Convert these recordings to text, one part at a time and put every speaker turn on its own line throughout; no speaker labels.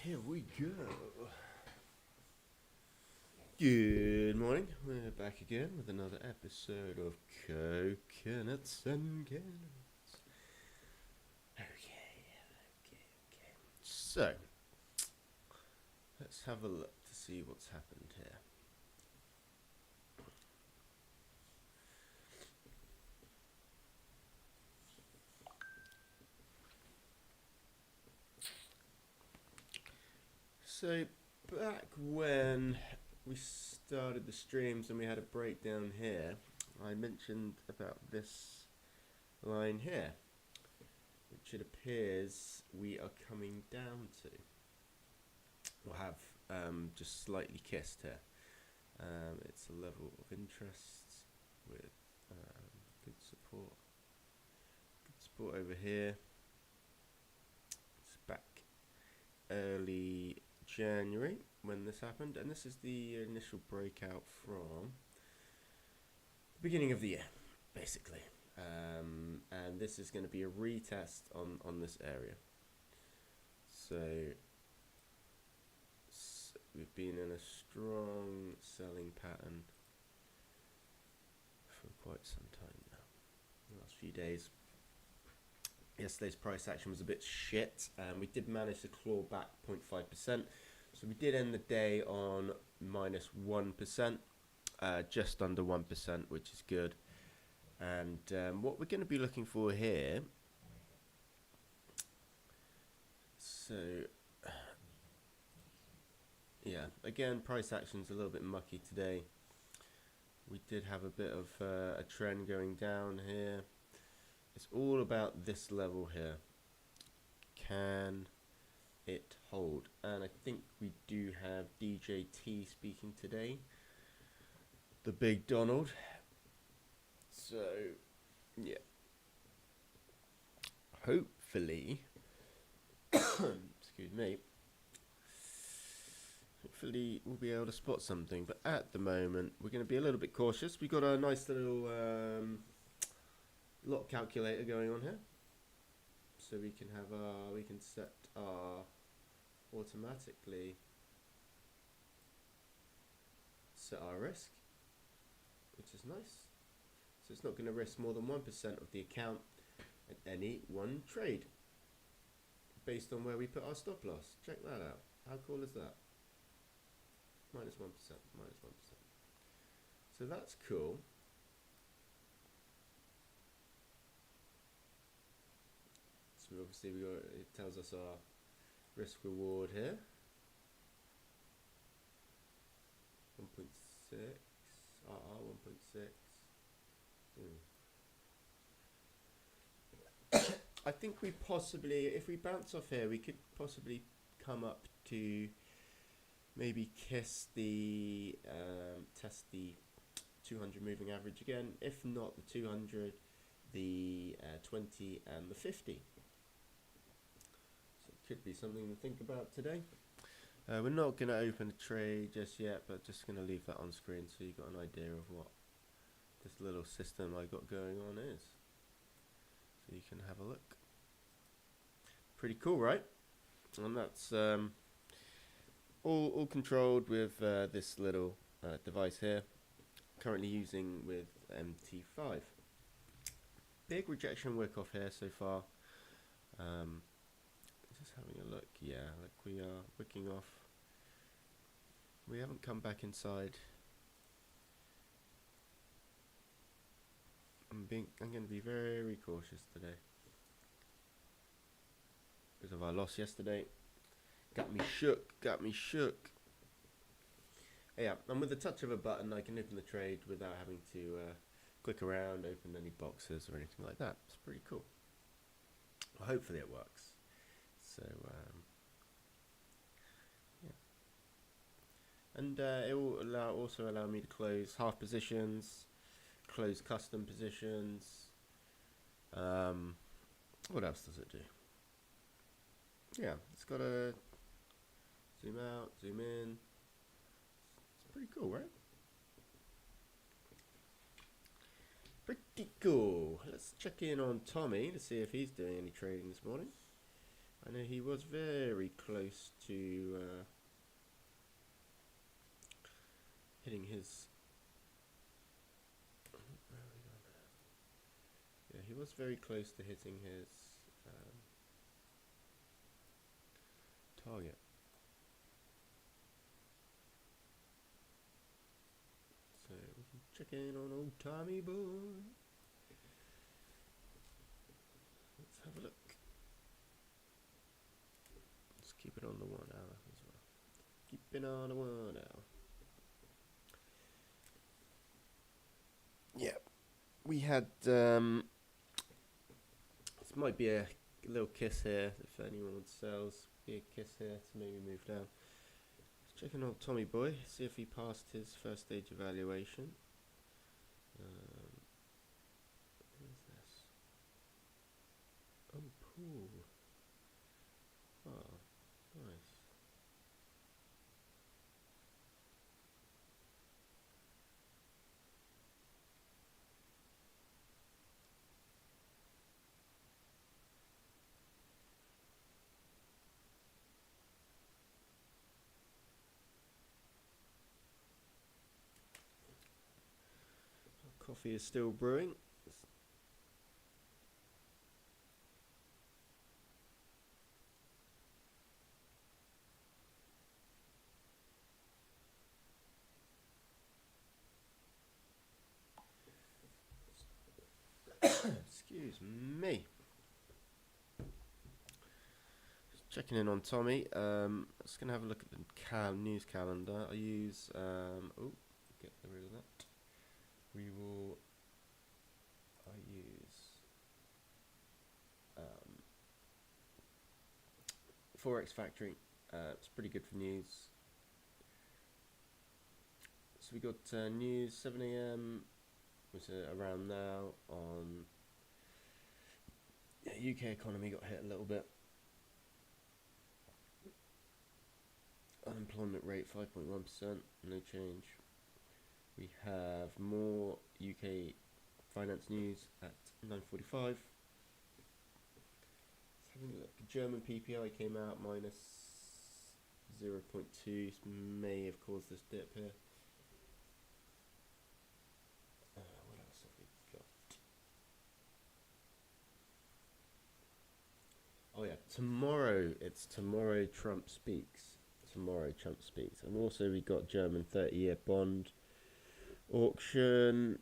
Here we go. Good morning. We're back again with another episode of Coconuts and Cannons. Okay. So, let's have a look to see what's happened here. So, back when we started the streams and we had a breakdown here, I mentioned about this line here, which it appears we are coming down to, or have just slightly kissed here. It's a level of interest with good support over here. It's back early January when this happened, and this is the initial breakout from the beginning of the year, basically. And this is going to be a retest on this area. So we've been in a strong selling pattern for quite some time now. The last few days. Yesterday's price action was a bit shit, and we did manage to claw back 0.5%. So we did end the day on minus 1%, just under 1%, which is good. And what we're going to be looking for here, so yeah, again, price action's a little bit mucky today. We did have a bit of a trend going down here. It's all about this level here. Can it hold? And I think we do have DJT speaking today, the big Donald. So yeah, hopefully excuse me, hopefully we'll be able to spot something, but at the moment we're going to be a little bit cautious. We've got a nice little lot calculator going on here, so we can have we can set our automatically set our risk, which is nice. So it's not going to risk more than 1% of the account at any one trade based on where we put our stop loss. Check that out. How cool is that? Minus 1%. So that's cool. So obviously it tells us our risk reward here. 1.6, 1.6. I think we possibly, if we bounce off here, we could possibly come up to maybe kiss the, test the 200 moving average again. If not the 200, the 20 and the 50. So it could be something to think about today. We're not going to open a trade just yet, but just going to leave that on screen so you've got an idea of what this little system I got going on is. So you can have a look. Pretty cool, right? And that's all controlled with this little device here. Currently using with MT5. Big rejection wick off here so far. Just having a look. Yeah, like we are wicking off. We haven't come back inside. I'm going to be very cautious today because of our loss yesterday. Got me shook. Yeah, and with the touch of a button I can open the trade without having to click around, open any boxes or anything like that. It's pretty cool. Well, hopefully it works. So yeah, and it will also allow me to close half positions, close custom positions. What else does it do? Yeah, it's got a zoom out, zoom in. It's pretty cool, right? Pretty cool. Let's check in on Tommy to see if he's doing any trading this morning. I know he was very close to hitting his. Yeah, he was very close to hitting his target. So we can check in on old Tommy boy. Let's have a look. Let's keep it on the 1 hour as well. Keep it on the 1 hour. Yeah, we had. This might be a little kiss here if anyone sells. Be a kiss here to maybe move down. Let's check in on Tommy boy. See if he passed his first stage evaluation. What is this? Oh, pool. Oh, nice. Coffee is still brewing. Excuse me. Just checking in on Tommy. Just gonna have a look at the news calendar. I use get rid of that. I use Forex Factory. It's pretty good for news. So we got news 7 a.m. was around now on UK economy got hit a little bit. Unemployment rate 5.1%, no change. We have more UK finance news at 9:45. Having a look. German PPI came out minus 0.2. May have caused this dip here. What else have we got? Oh yeah, tomorrow. It's tomorrow Trump speaks. Tomorrow Trump speaks. And also we got German 30-year bond auction.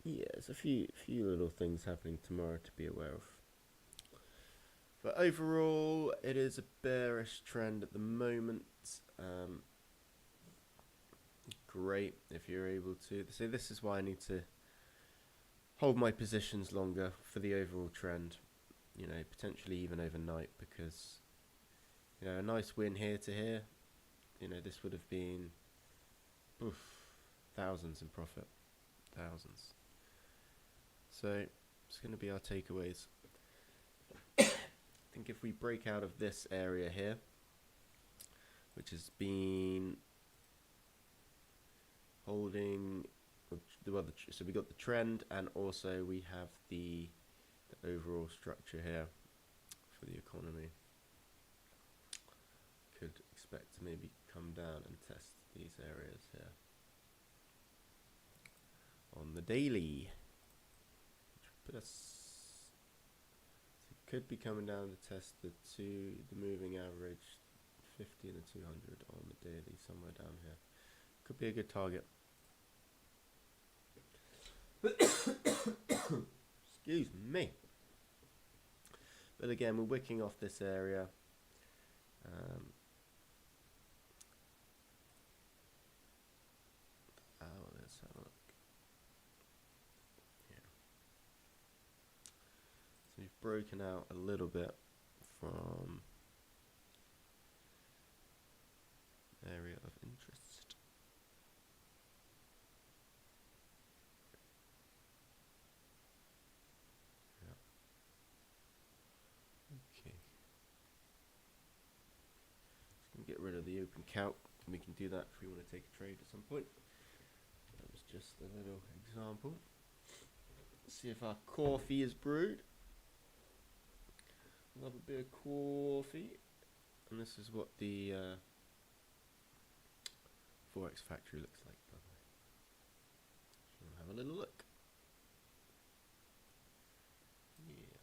Yeah, there's a few little things happening tomorrow to be aware of. But overall, it is a bearish trend at the moment. Great if you're able to. So this is why I need to hold my positions longer for the overall trend. You know, potentially even overnight, because you know, a nice win here to here. You know, this would have been thousands in profit, thousands. So it's going to be our takeaways. I think if we break out of this area here, which has been holding, so we got the trend, and also we have the overall structure here for the economy. Could expect to maybe come down and test these areas here on the daily. Put us, so it could be coming down to test the moving average, 50 and the 200 on the daily, somewhere down here. Could be a good target. Excuse me. But again, we're wicking off this area. Let's have a look. So we've broken out a little bit from area of interest. Yeah. Okay. Just gonna get rid of the open count. We can do that if we want to take a trade at some point. That was just a little example. see if our coffee is brewed. Love a bit of coffee. And this is what the Forex factory looks like, by the way. We'll have a little look. Yeah.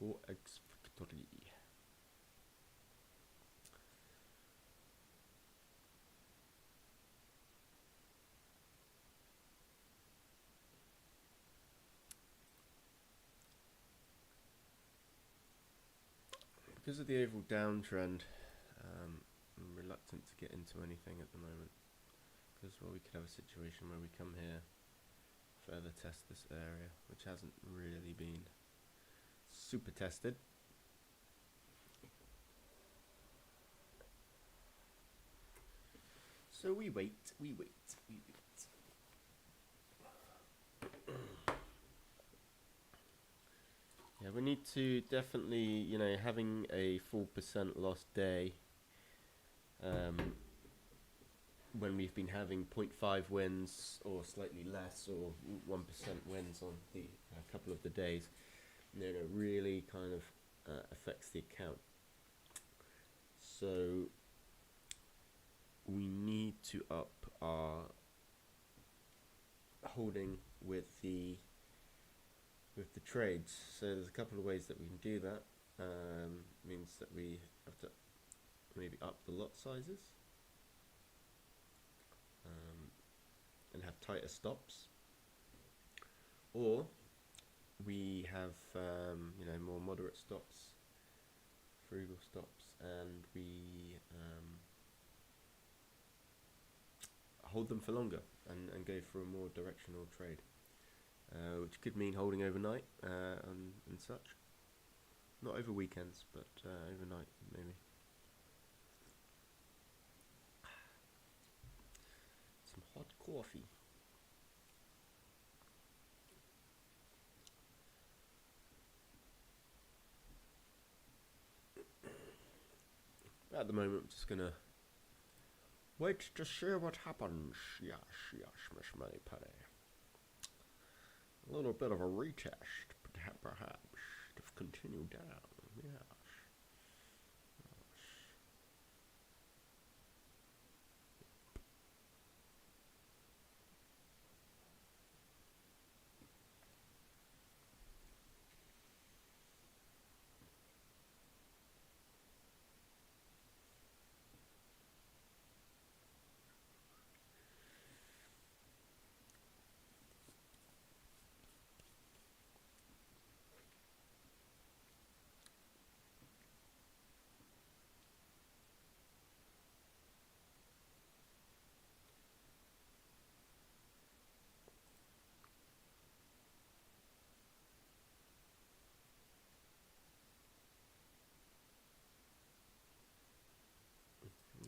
Forex factory. Because of the overall downtrend, I'm reluctant to get into anything at the moment. Because, well, we could have a situation where we come here, further test this area, which hasn't really been super tested. So we wait. Yeah, we need to definitely, you know, having a 4% loss day when we've been having 0.5 wins or slightly less or 1% wins on the couple of the days, you know, really kind of affects the account. So we need to up our holding with the trades. So there's a couple of ways that we can do that. Means that we have to maybe up the lot sizes and have tighter stops, or we have you know, more moderate stops, frugal stops, and we hold them for longer and go for a more directional trade. Which could mean holding overnight and such. Not over weekends, but overnight maybe. Some hot coffee. At the moment, I'm just gonna wait to see what happens. Yes, Miss Moneypenny. A little bit of a retest, perhaps, to continue down. Yes.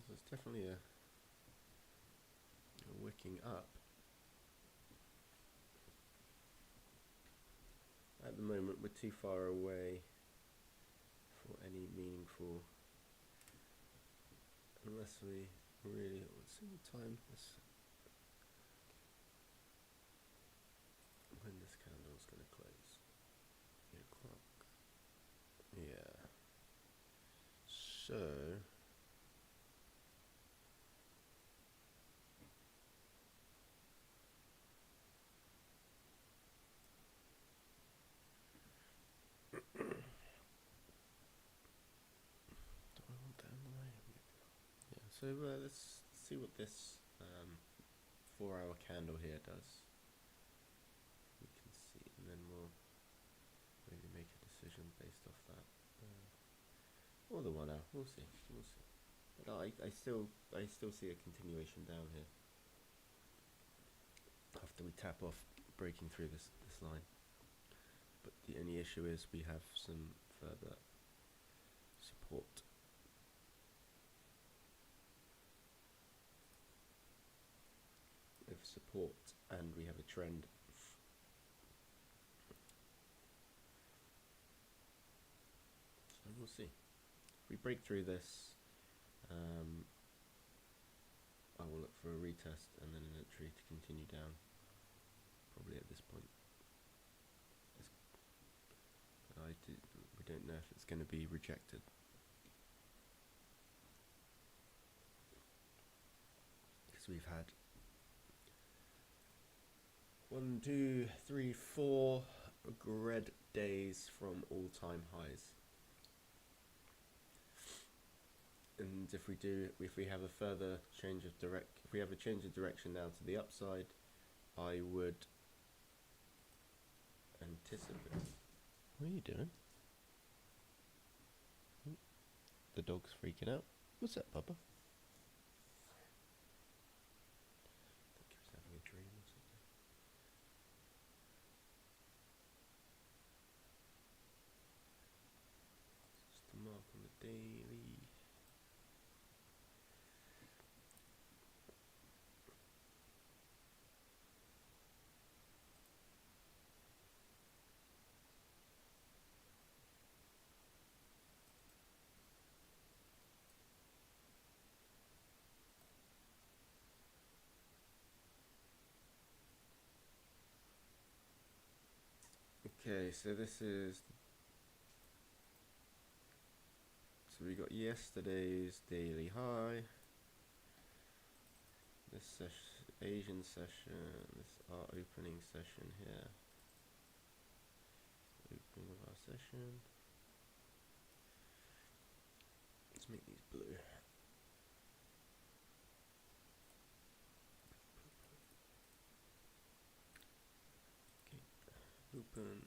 There's definitely a wicking up. At the moment, we're too far away for any meaningful, unless we really, let's see what time this, when this candle is going to close. 8 o'clock. Yeah. So So let's see what this 4-hour candle here does. We can see, and then we'll maybe make a decision based off that, or the 1 hour. We'll see. But I still see a continuation down here after we tap off, breaking through this line. But the only issue is we have some further support. Of support, and we have a trend. So we'll see. If we break through this, I will look for a retest and then an entry to continue down. probably at this point. We don't know if it's going to be rejected. Because we've had 1, 2, 3, 4 red days from all-time highs. And if we have a further change of direction now to the upside, I would anticipate. What are you doing? The dog's freaking out. What's that, Papa? I think he was having a dream or something. Just a mark on the daily. Okay, so we got yesterday's daily high, this Asian session, this our opening session here, opening of our session. Let's make these blue. Okay, open.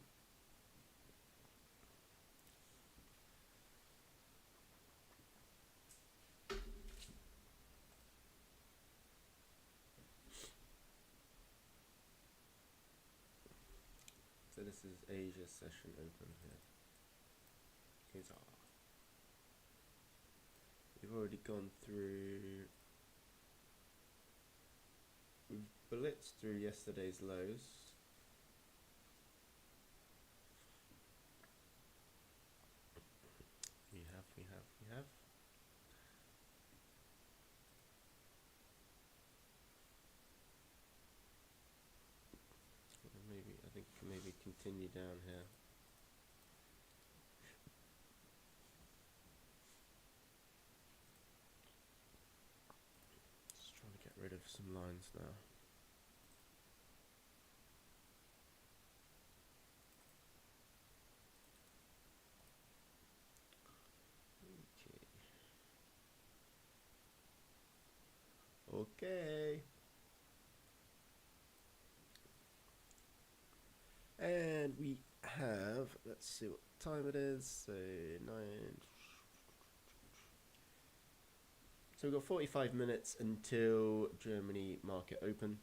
So this is Asia session open here. Here's our. We've already gone through. We've blitzed through yesterday's lows. We have. I think maybe continue down here. Just trying to get rid of some lines now. Okay. And we have, let's see what time it is, so 9. So we've got 45 minutes until Germany market open.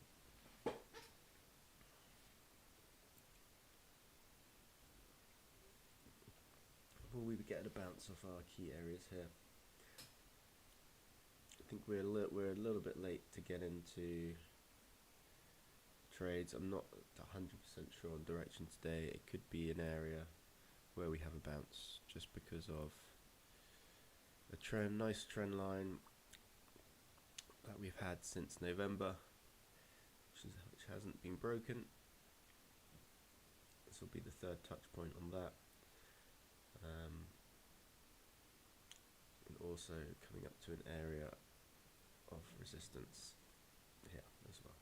Will we be getting a bounce off our key areas here? I think we're a little bit late to get into trades. I'm not 100% sure on direction today. It could be an area where we have a bounce just because of a nice trend line that we've had since November, which hasn't been broken. This will be the third touch point on that. And also coming up to an area of resistance here as well.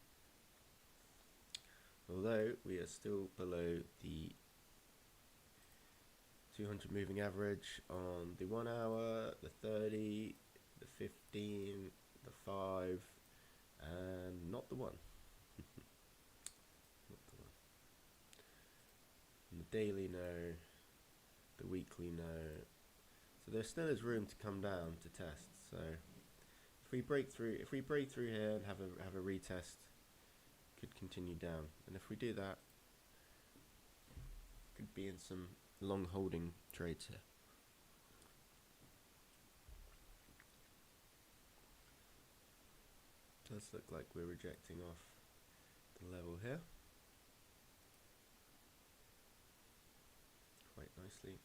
Although we are still below the 200 moving average on the 1 hour, the 30, the 15, the 5, and not the 1. Not the 1. And the daily no, the weekly no. So there still is room to come down to test. So if we break through here and have a retest, could continue down. And if we do that, could be in some long holding trades here. Does look like we're rejecting off the level here quite nicely.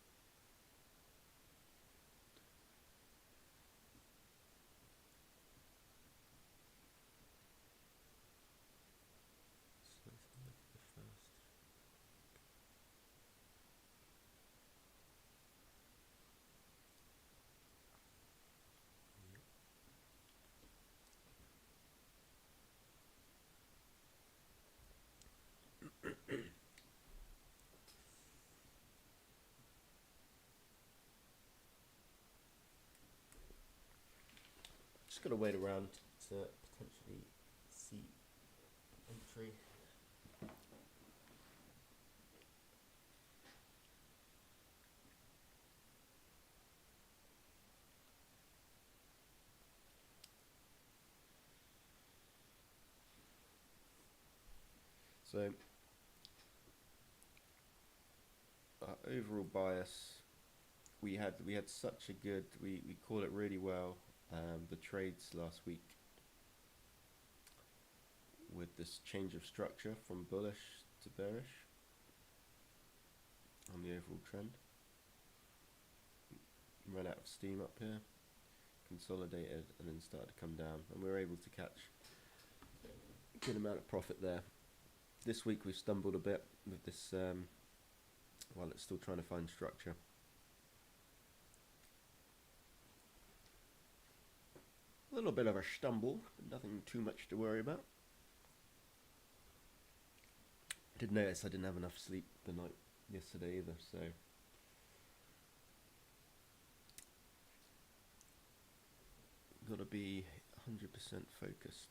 So let's look at the just got to wait around to potentially see entry. So our overall bias, we had such a good, we called it really well, the trades last week with this change of structure from bullish to bearish on the overall trend. Ran out of steam up here, consolidated, and then started to come down, and we were able to catch a good amount of profit there. This week we've stumbled a bit with this, while it's still trying to find structure. A little bit of a stumble, but nothing too much to worry about. I did notice I didn't have enough sleep the night yesterday either, so got to be 100% focused.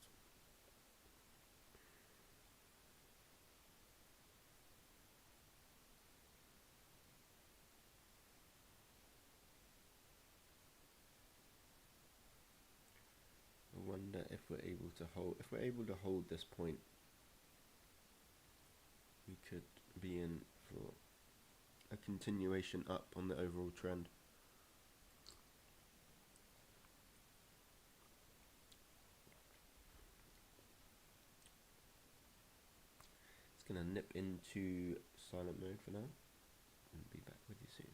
I wonder if we're able to hold this point, we could be in for a continuation up on the overall trend. It's going to nip into silent mode for now and be back with you soon.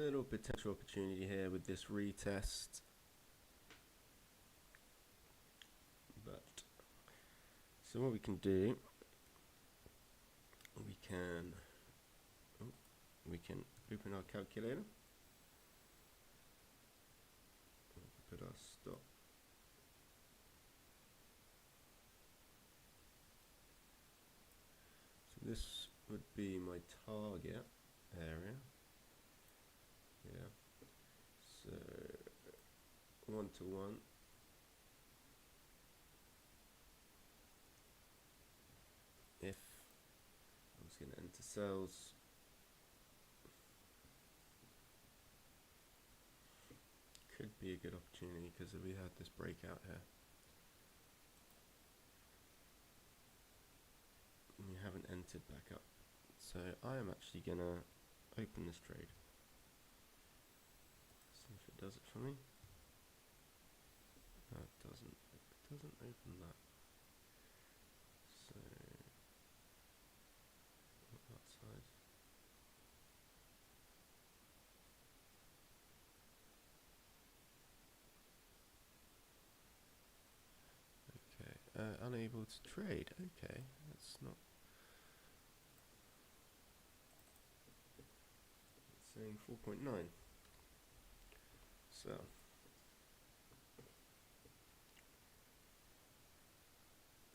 little potential opportunity here with this retest. But so what we can do, we can open our calculator. Put our stop. So this would be my target area. Yeah. So 1 to 1. If I was going to enter cells, could be a good opportunity because we had this breakout here. And we haven't entered back up. So I am actually going to open this trade. See if it does it for me. No, it doesn't. It doesn't open that. So not that side. Okay, unable to trade. Okay, that's not. It's saying 4.9. So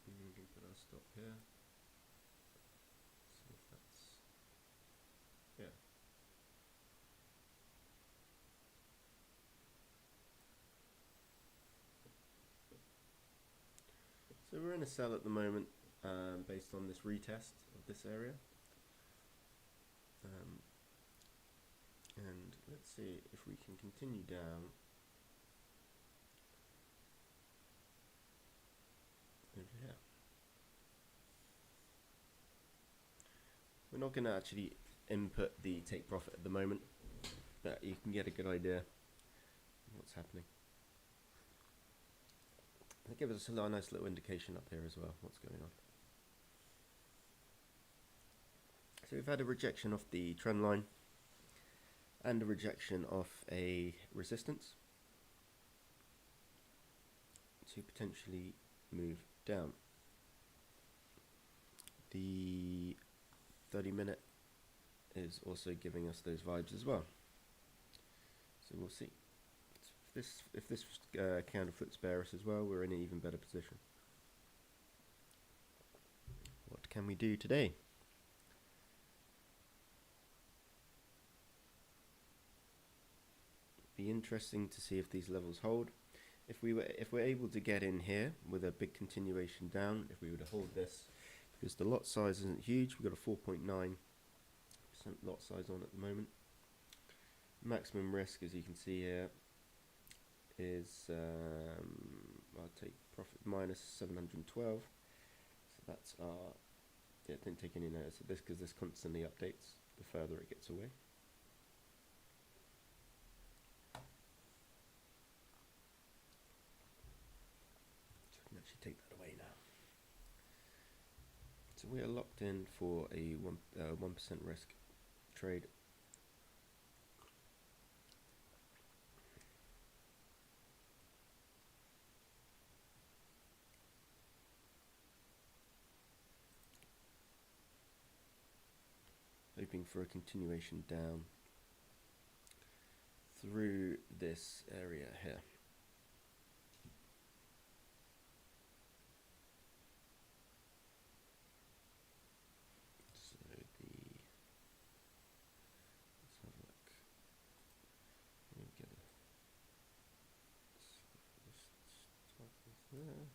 we can put our stop here. See if that's, yeah. So we're in a sell at the moment, based on this retest of this area. And let's see if we can continue down over here. We're not going to actually input the take profit at the moment, but you can get a good idea of what's happening. It gives us a nice little indication up here as well, what's going on. So we've had a rejection of the trend line and a rejection of a resistance to potentially move down. The 30-minute is also giving us those vibes as well. So we'll see. If this candle flips bearish as well, we're in an even better position. What can we do today? Be interesting to see if these levels hold. If we're able to get in here with a big continuation down, if we were to hold this, because the lot size isn't huge, we've got a 4.9% lot size on at the moment. Maximum risk, as you can see here, is I'll take profit minus 712. So that's our, yeah, didn't take any notice of this because this constantly updates the further it gets away. So I can actually take that away now. So we are locked in for a 1% risk trade. Hoping for a continuation down through this area here. So let's have a look. We'll get this stop is there.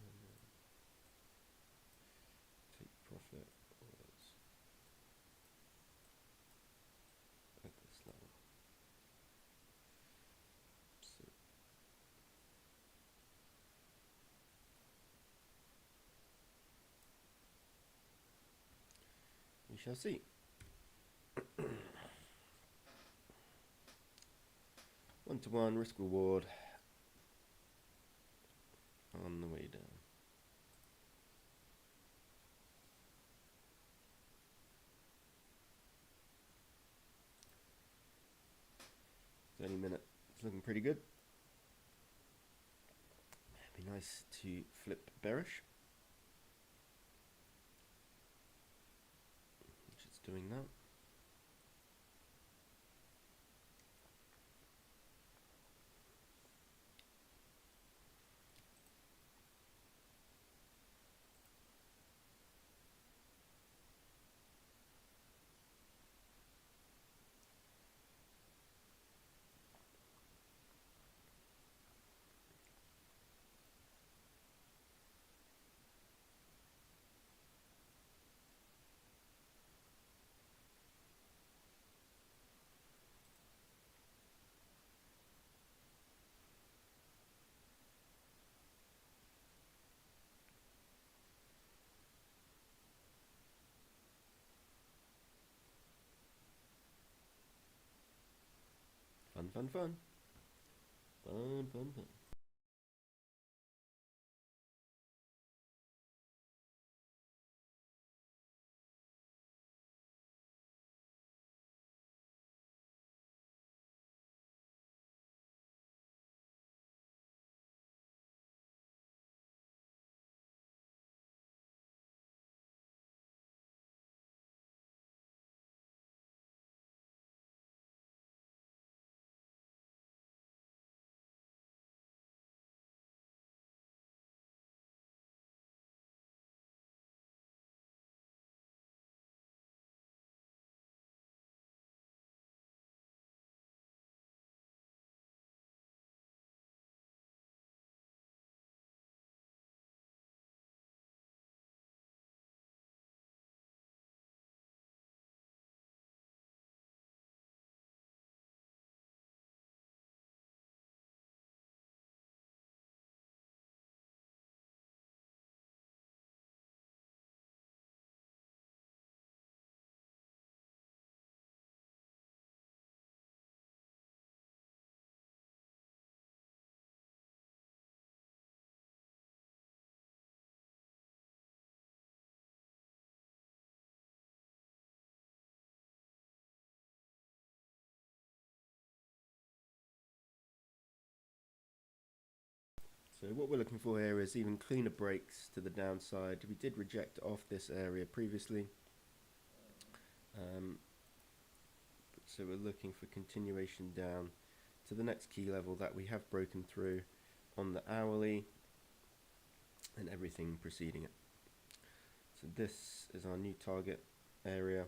And then take profit. At this level. So we shall see. 1-to-1 risk reward on the way down. pretty good. It'd be nice to flip bearish, which it's doing now. Fun, fun, fun. Fun, fun, fun. So what we're looking for here is even cleaner breaks to the downside. We did reject off this area previously. So we're looking for continuation down to the next key level that we have broken through on the hourly and everything preceding it. So this is our new target area.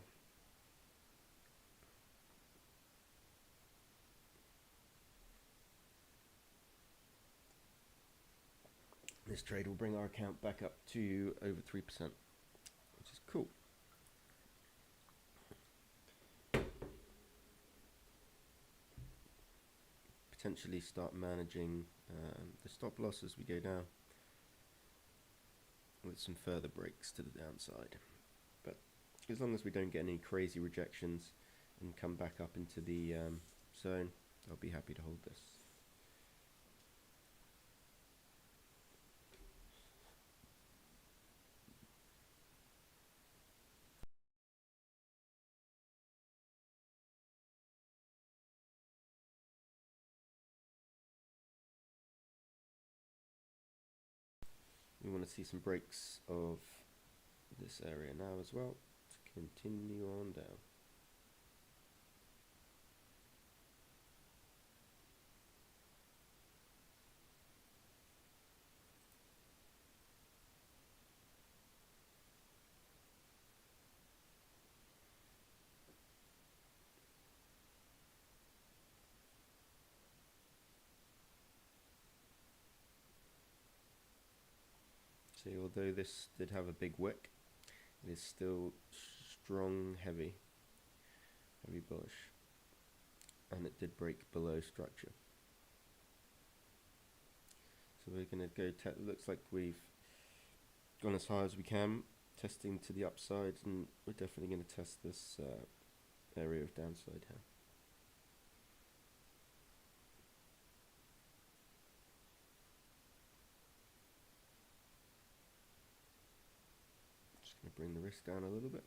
This trade will bring our account back up to over 3%, which is cool. Potentially start managing the stop loss as we go down with some further breaks to the downside. But as long as we don't get any crazy rejections and come back up into the zone, I'll be happy to hold this. We want to see some breaks of this area now as well to continue on down. See, although this did have a big wick, it is still strong, heavy bullish, and it did break below structure. So we're going to go, looks like we've gone as high as we can, testing to the upside, and we're definitely going to test this area of downside here. Just going to bring the risk down a little bit.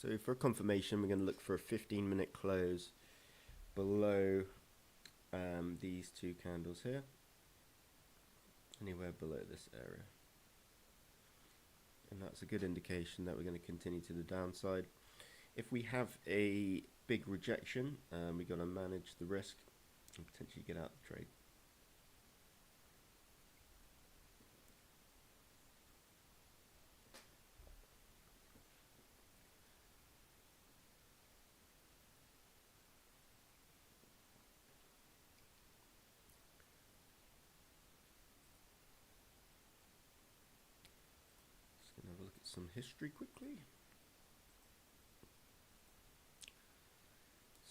So for confirmation, we're going to look for a 15-minute close below these two candles here, anywhere below this area. And that's a good indication that we're going to continue to the downside. If we have a big rejection, we've got to manage the risk and potentially get out the trade. Just going to have a look at some history quickly.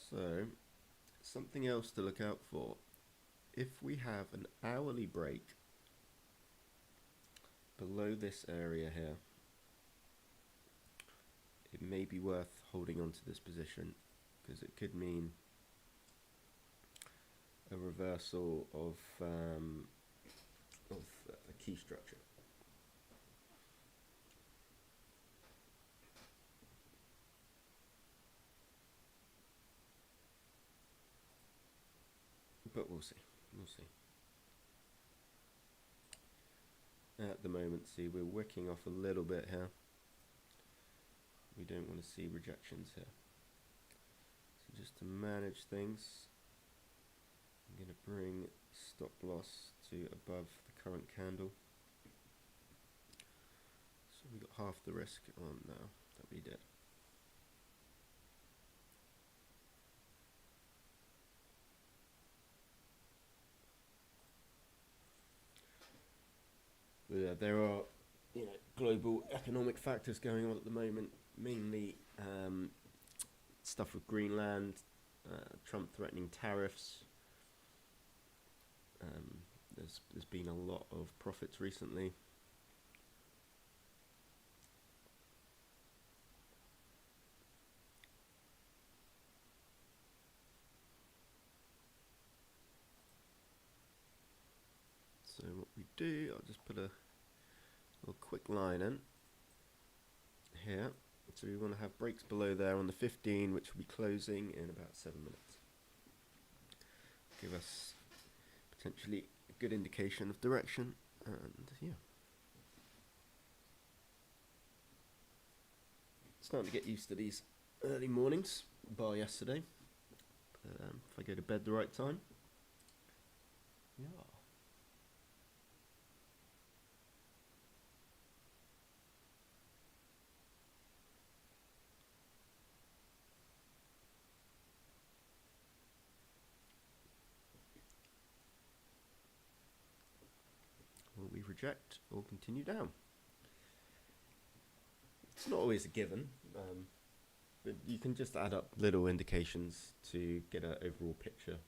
So, something else to look out for. If we have an hourly break below this area here, it may be worth holding on to this position, because it could mean a reversal of a key structure. But we'll see. We'll see. At the moment, see, we're wicking off a little bit here. We don't want to see rejections here. So just to manage things, I'm going to bring stop loss to above the current candle. So we got half the risk on now that we did. Yeah, there are, global economic factors going on at the moment, mainly stuff with Greenland, Trump threatening tariffs. There's been a lot of profits recently. So what we do, I'll just put a little quick line in here. So we want to have breaks below there on the 15, which will be closing in about 7 minutes. Give us potentially a good indication of direction, and yeah. Starting to get used to these early mornings, bar yesterday. But if I go to bed the right time, yeah. Will we reject or continue down? It's not always a given, but you can just add up little indications to get an overall picture,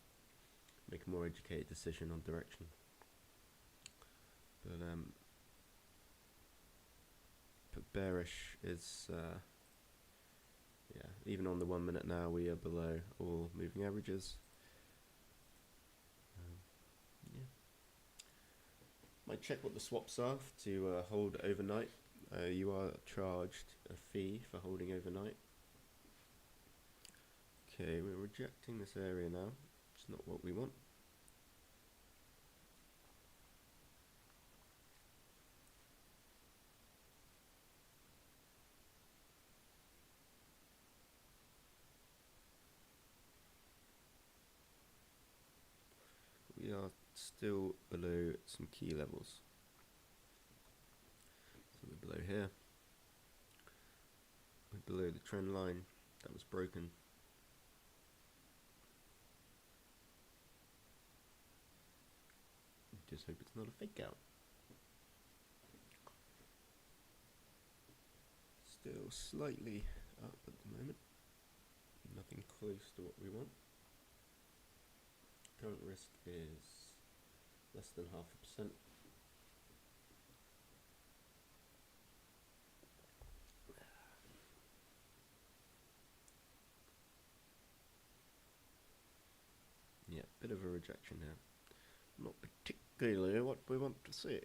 make a more educated decision on direction. But bearish is, even on the 1 minute now, we are below all moving averages. Might check what the swaps are to hold overnight. You are charged a fee for holding overnight. Okay, we're rejecting this area now. It's not what we want. We are still below some key levels. So we're below here. We're below the trend line that was broken. Just hope it's not a fake out. Still slightly up at the moment. Nothing close to what we want. Current risk is less than 0.5%. Yeah, bit of a rejection here. Not particularly what we want to see.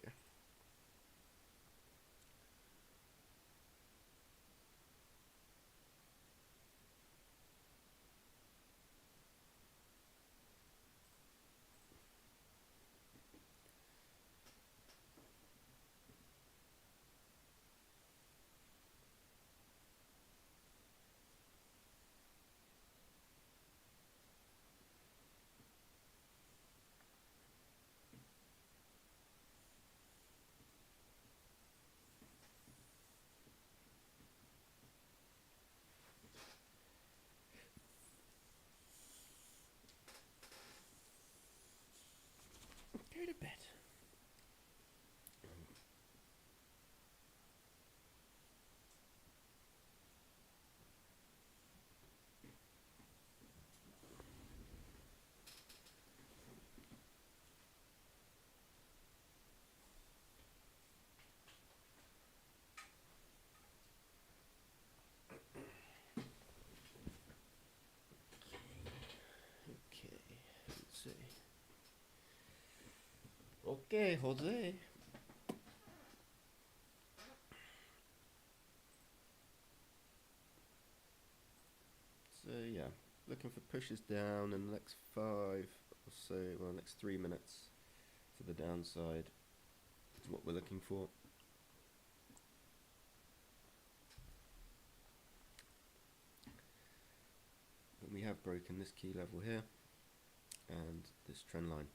Okay, Jose. So yeah, looking for pushes down in the next 5 or so, well, next 3 minutes to the downside is what we're looking for. And we have broken this key level here and this trend line.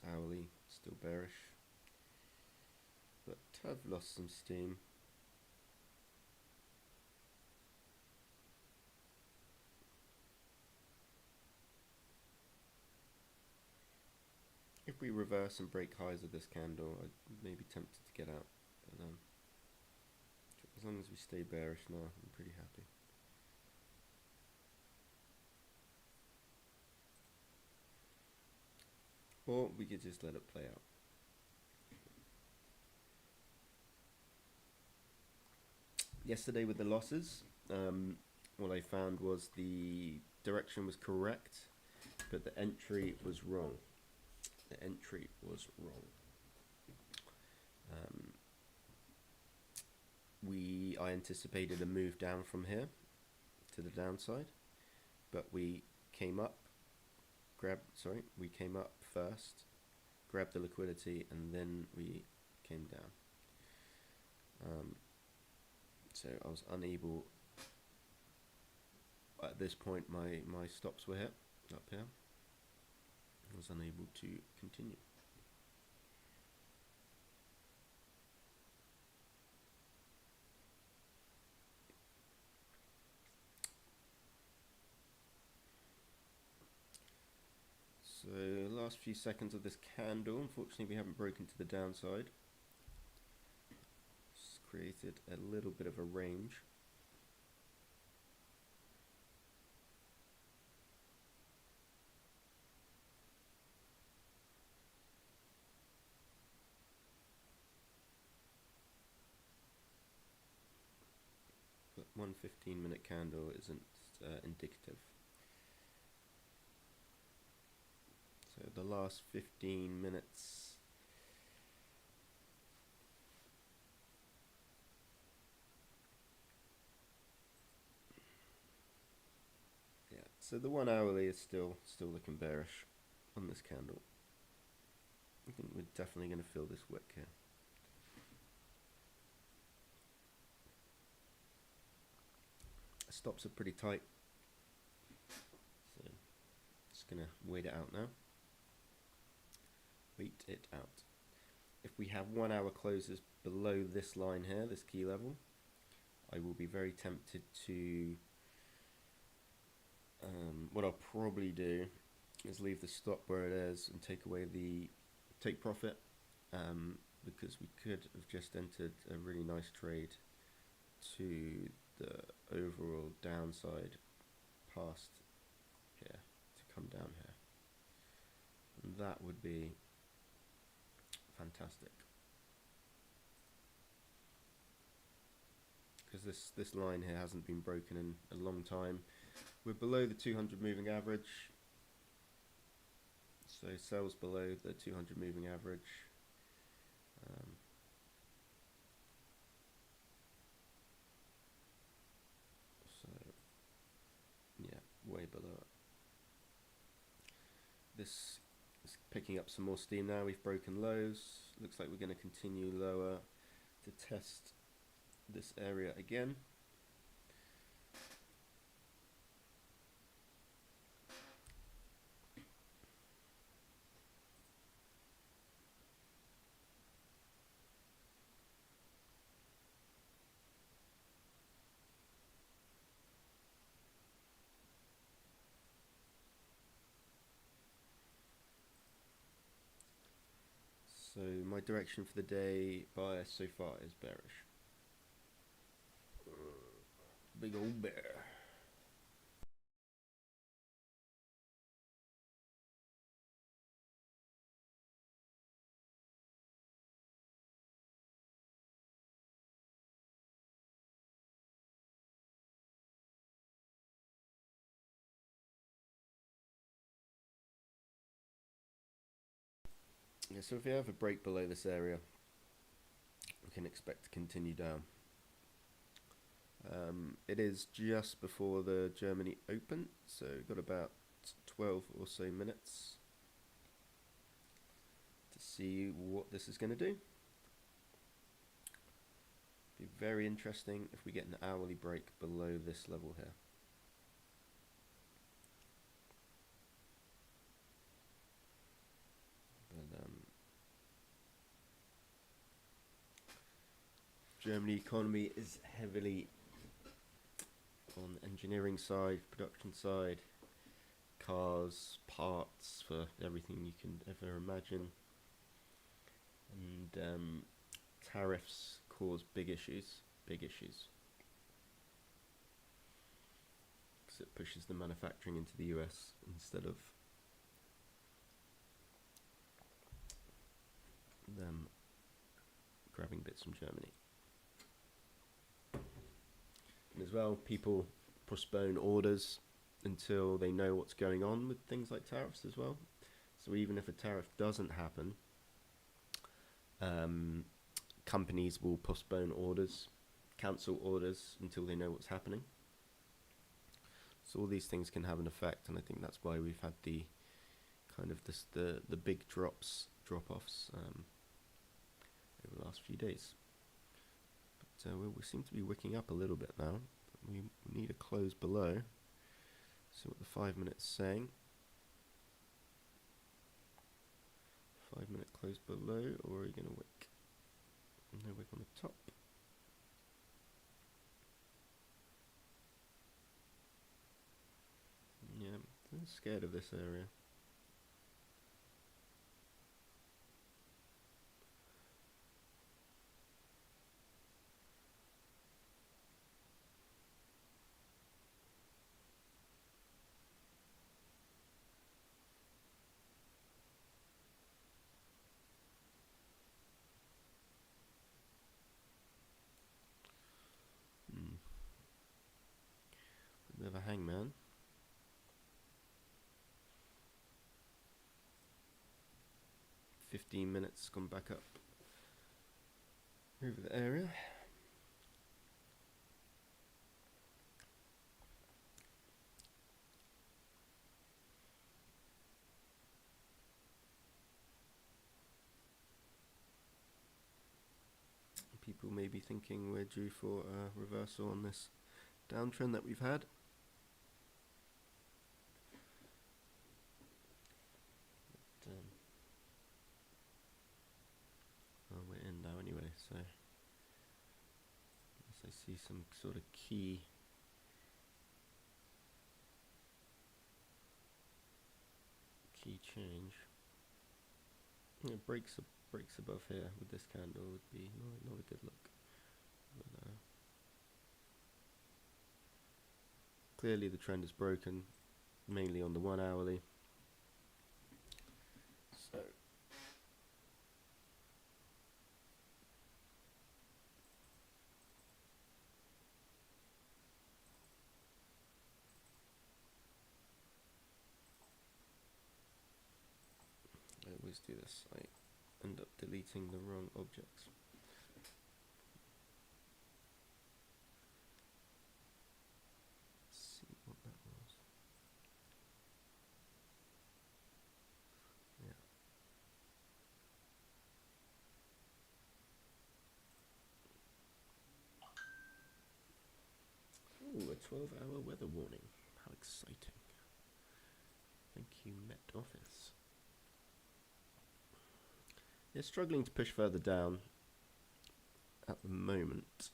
Hourly, still bearish, but have lost some steam. If we reverse and break highs of this candle, I may be tempted to get out, but as long as we stay bearish now, I'm pretty happy. Or we could just let it play out. Yesterday with the losses, what I found was the direction was correct, but the entry was wrong. The entry was wrong. I anticipated a move down from here to the downside, but we came up first, grabbed the liquidity, and then we came down. So I was unable, at this point my stops were hit up here. I was unable to continue. So last few seconds of this candle, unfortunately we haven't broken to the downside. It's created a little bit of a range. But one 15-minute candle isn't indicative. So the last 15 minutes, yeah, so the 1 hourly is still looking bearish on this candle. I think we're definitely going to fill this wick here. Stops are pretty tight, so just going to wait it out now. Wait it out. If we have 1 hour closes below this line here, this key level, I will be very tempted to, what I'll probably do is leave the stop where it is and take profit, because we could have just entered a really nice trade to the overall downside past here to come down here, and that would be fantastic, because this line here hasn't been broken in a long time. We're below the 200 moving average, so sells below the 200 moving average. So yeah, way below it. This is picking up some more steam now. We've broken lows. Looks like we're going to continue lower to test this area again. So my direction for the day bias so far is bearish. Big old bear. Yeah, so if we have a break below this area, we can expect to continue down. It is just before the Germany Open, so we've got about 12 or so minutes to see what this is going to do. Be very interesting if we get an hourly break below this level here. But Germany economy is heavily on the engineering side, production side, cars, parts for everything you can ever imagine, and tariffs cause big issues, because it pushes the manufacturing into the US instead of them grabbing bits from Germany. And as well, people postpone orders until they know what's going on with things like tariffs as well. So even if a tariff doesn't happen, companies will postpone orders, cancel orders until they know what's happening. So all these things can have an effect, and I think that's why we've had the kind of the big drop-offs over the last few days. But we seem to be wicking up a little bit now. We need a close below. See what the 5 minutes saying. 5 minute close below, or are you going to wick? No wick on the top. Yeah, I'm scared of this area. Bit of a hangman. $15 minutes gone back up over the area. People may be thinking we're due for a reversal on this downtrend that we've had. Well, we're in now anyway, so unless I see some sort of key change. Yeah, breaks above here with this candle would be not a good look. But, clearly the trend is broken, mainly on the 1 hourly. So I always do this. I end up deleting the wrong objects. Let's see what that was. Yeah. Ooh, a 12-hour weather warning. How exciting. Thank you, Met Office. They're struggling to push further down at the moment.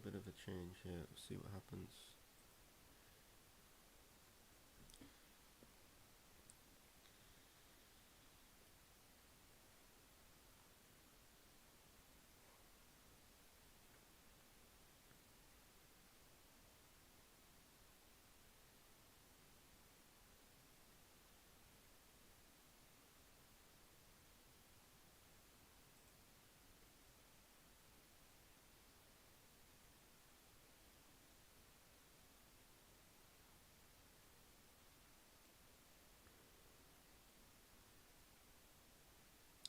bit of a change here. Let's see what happens.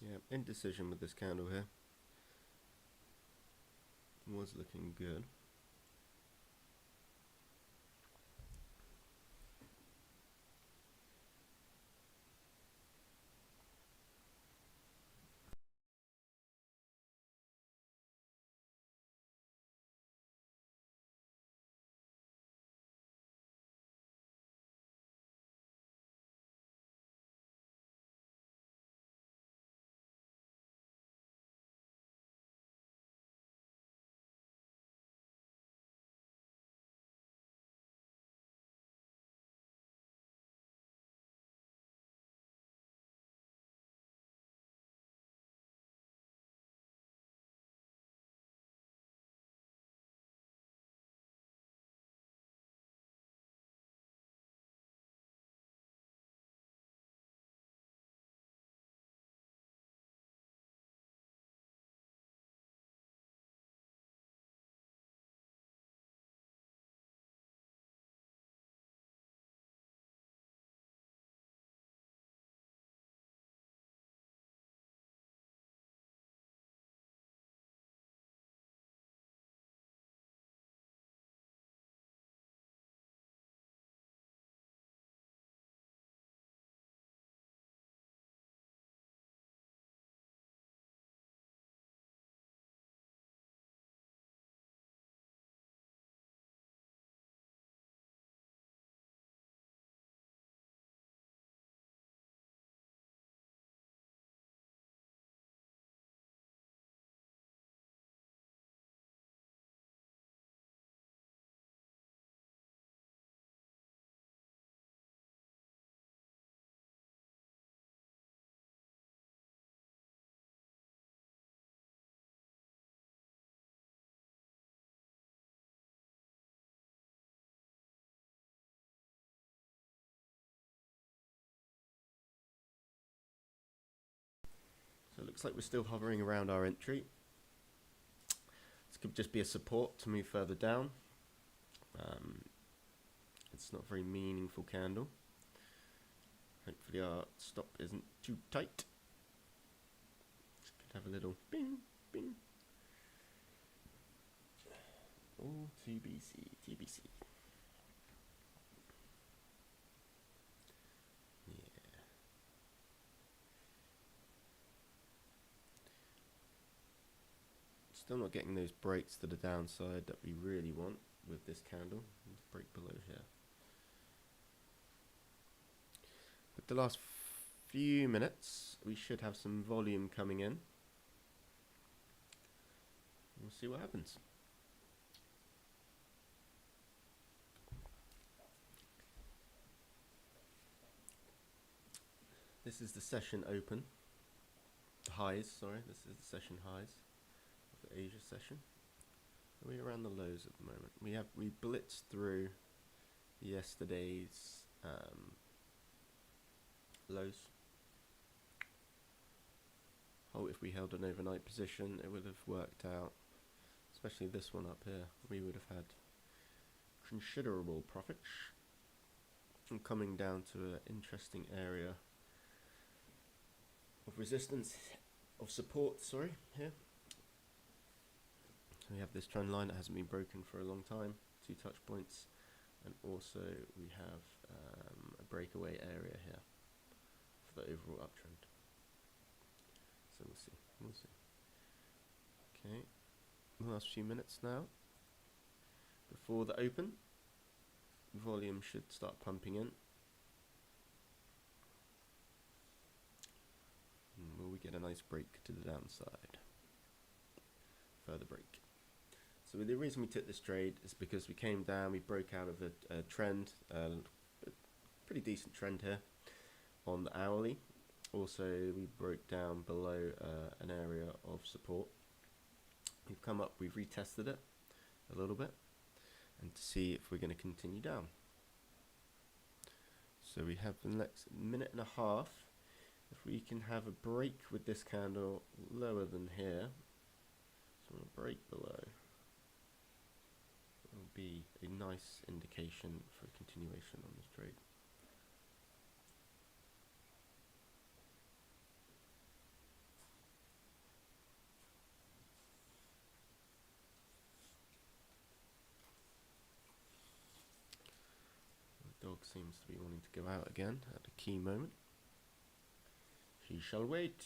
Yeah, indecision with this candle here. Was looking good. So it looks like we're still hovering around our entry. This could just be a support to move further down. It's not a very meaningful candle. Hopefully our stop isn't too tight. Could have a little bing, bing. Oh, TBC, TBC. Yeah. Still not getting those breaks to the downside that we really want with this candle. Let's break below here. But the last few minutes, we should have some volume coming in. We'll see what happens. This is the session open. Highs, sorry, this is the session highs of the Asia session. Are we around the lows at the moment? We blitzed through yesterday's lows. Oh, if we held an overnight position, it would have worked out. Especially this one up here, we would have had considerable profits. And coming down to an interesting area of resistance, of support, sorry, here. So we have this trend line that hasn't been broken for a long time, 2 touch points, and also we have a breakaway area here for the overall uptrend. So we'll see. Okay, the last few minutes now before the open. Volume should start pumping in. Will we get a nice break to the downside? Further break. So the reason we took this trade is because we came down, we broke out of a trend, a pretty decent trend here on the hourly. Also, we broke down below an area of support. We've come up, we've retested it a little bit, and to see if we're going to continue down. So we have the next minute and a half. If we can have a break with this candle lower than here, so a break below, will be a nice indication for continuation on this trade. The dog seems to be wanting to go out again at a key moment. She shall wait.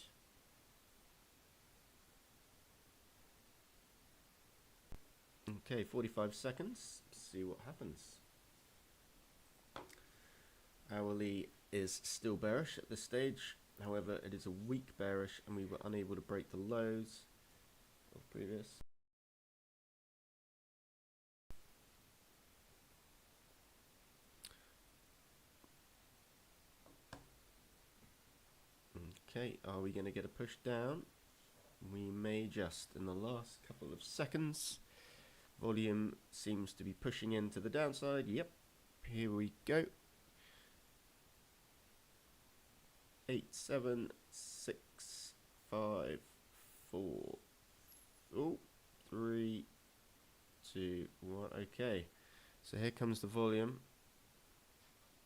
Okay, 45 seconds. See what happens. Hourly is still bearish at this stage. However, it is a weak bearish, and we were unable to break the lows of previous. Okay, are we going to get a push down? We may just in the last couple of seconds. Volume seems to be pushing into the downside. Yep, here we go. 8, 7, 6, 5, 4, 3, 2, 1. Okay, so here comes the volume.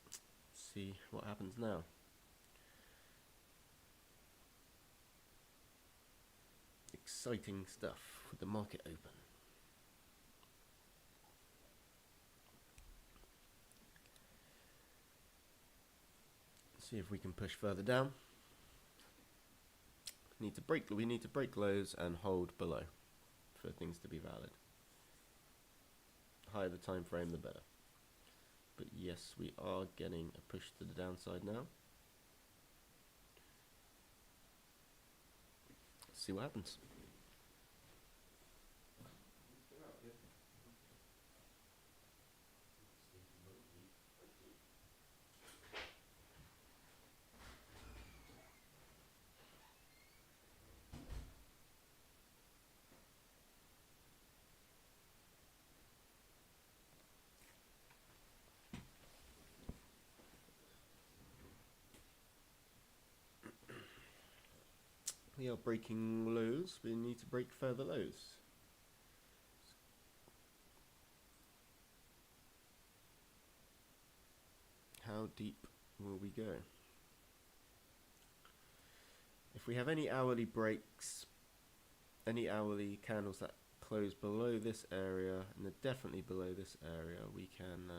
Let's see what happens now. Exciting stuff with the market open. See if we can push further down. We need to break lows and hold below for things to be valid. The higher the time frame, the better. But yes, we are getting a push to the downside now. Let's see what happens. We are breaking lows. We need to break further lows. How deep will we go? If we have any hourly breaks, any hourly candles that close below this area, and they're definitely below this area, we can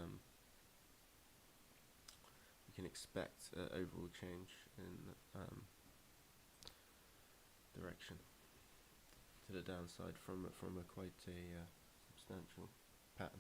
expect an overall change in direction to the downside from a quite a substantial pattern.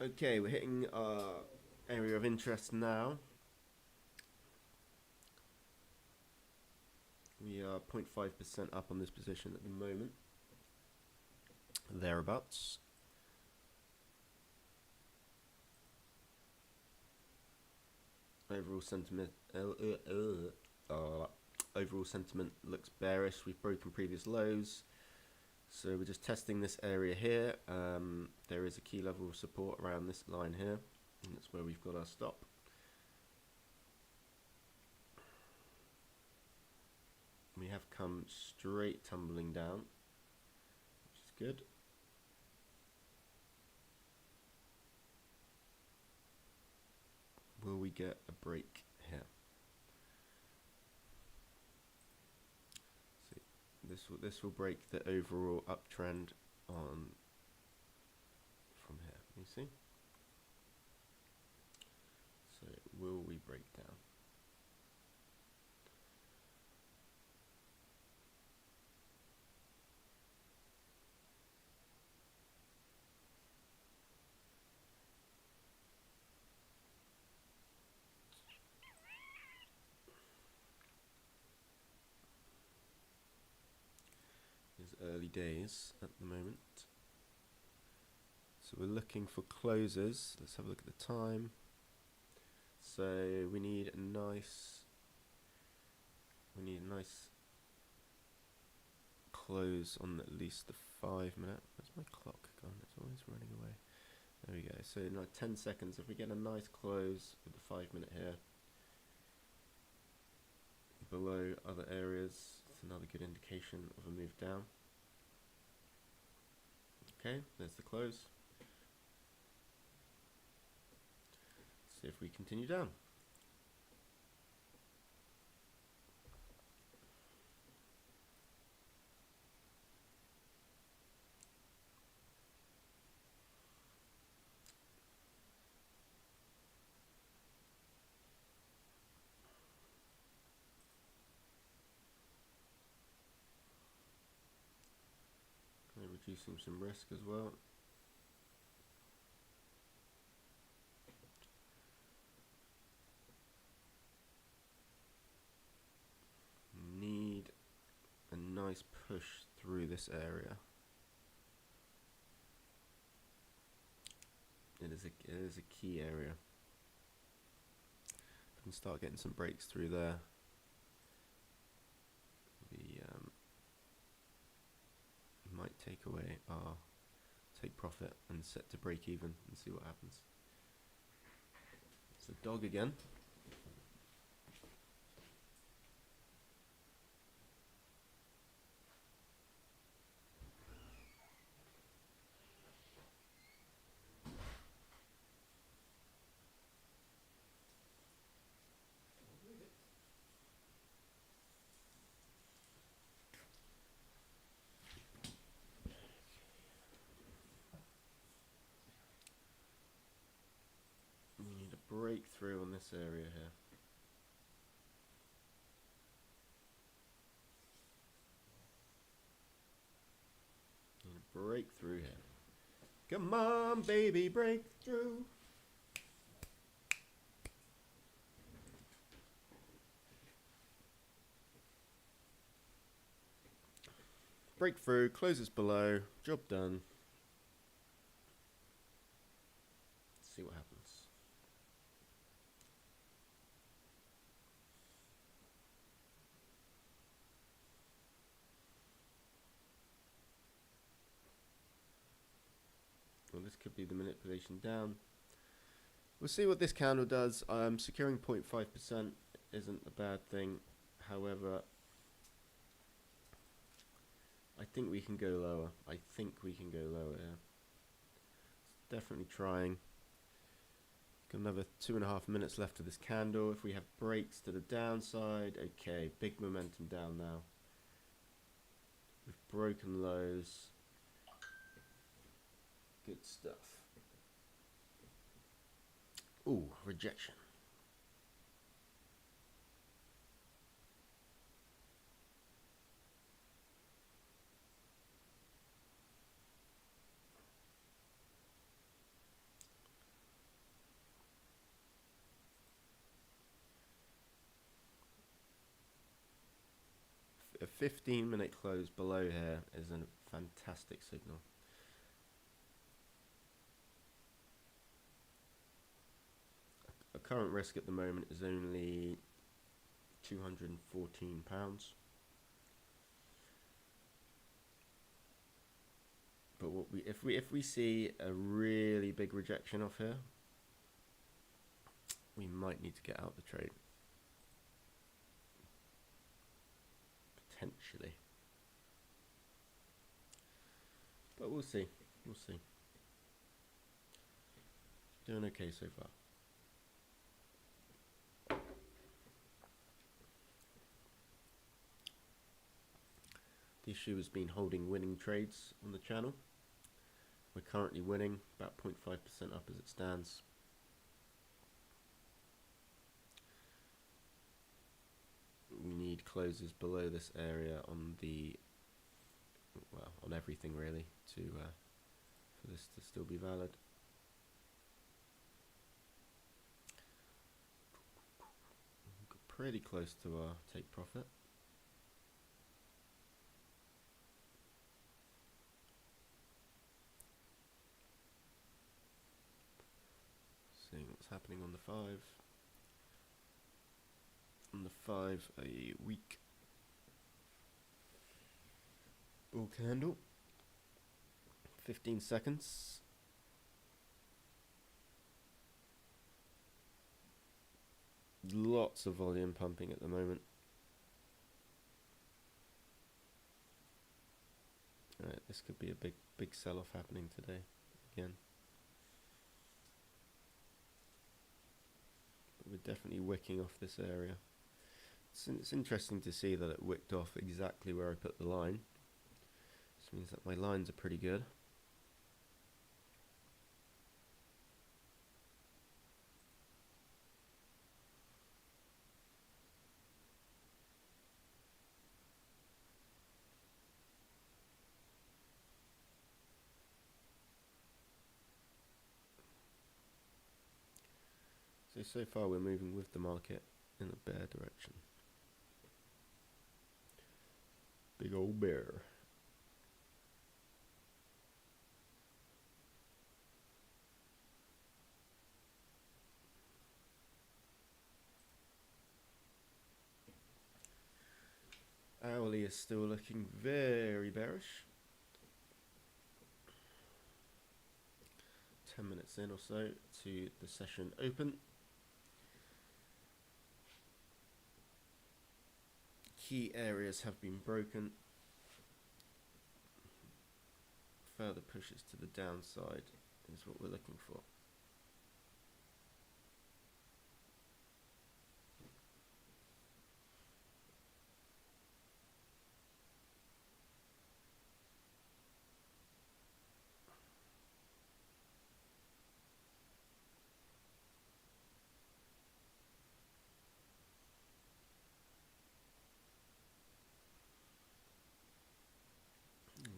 Okay, we're hitting our area of interest now. We are 0.5% up on this position at the moment. thereabouts. Overall sentiment looks bearish. We've broken previous lows, so we're just testing this area here. There is a key level of support around this line here, and that's where we've got our stop. We have come straight tumbling down, which is good. Will we get a break here? See, this will break the overall uptrend on from here. You see? So will we break down? It's early days at the moment. So we're looking for closes. Let's have a look at the time. So we need a nice close on at least the 5 minute. Where's my clock gone? It's always running away. There we go. So in like 10 seconds, if we get a nice close with the 5 minute here, below other areas, it's another good indication of a move down. Okay, there's the close. See if we continue down. Reducing some risk as well. Need a nice push through this area. It is a key area. If we can start getting some breaks through there, we might take profit and set to break even and see what happens. It's a dog again. Breakthrough on this area here. Need a breakthrough here. Come on, baby, breakthrough. Breakthrough, closes below, job done. Let's see what happens. Well, this could be the manipulation down. We'll see what this candle does. Securing 0.5% isn't a bad thing. However, I think we can go lower. Yeah. It's definitely trying. Got another 2.5 minutes left of this candle. If we have breaks to the downside, okay, big momentum down now. We've broken lows. Good stuff. Ooh, rejection. A 15-minute close below here is a fantastic signal. current risk at the moment is only £214. But if we see a really big rejection off here, we might need to get out the trade. Potentially. But we'll see. We'll see. Doing okay so far. The issue has been holding winning trades on the channel. We're currently winning, about 0.5% up as it stands. We need closes below this area on the, well, on everything really, to for this to still be valid. Pretty close to our take profit. Seeing what's happening on the 5. On the 5, a weak bull candle. 15 seconds. Lots of volume pumping at the moment. Alright, this could be a big sell-off happening today again. But we're definitely wicking off this area. It's interesting to see that it wicked off exactly where I put the line. This means that my lines are pretty good. So far we're moving with the market in the bear direction. Big old bear. Hourly is still looking very bearish. 10 minutes in or so to the session open. Key areas have been broken. Further pushes to the downside is what we're looking for.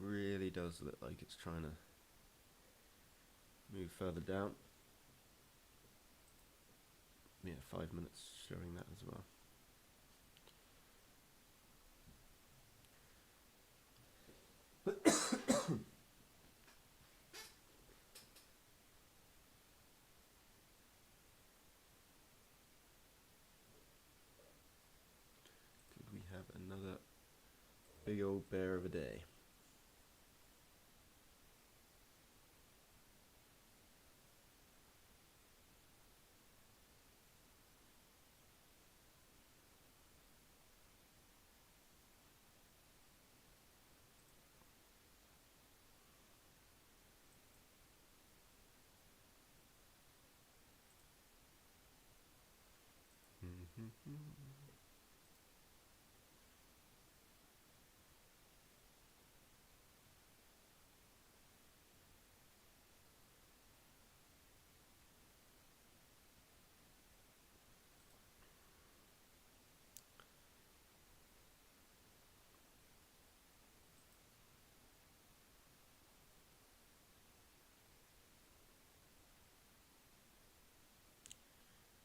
Really does look like it's trying to move further down. Yeah, 5 minutes showing that as well. Could we have another big old bear of a day?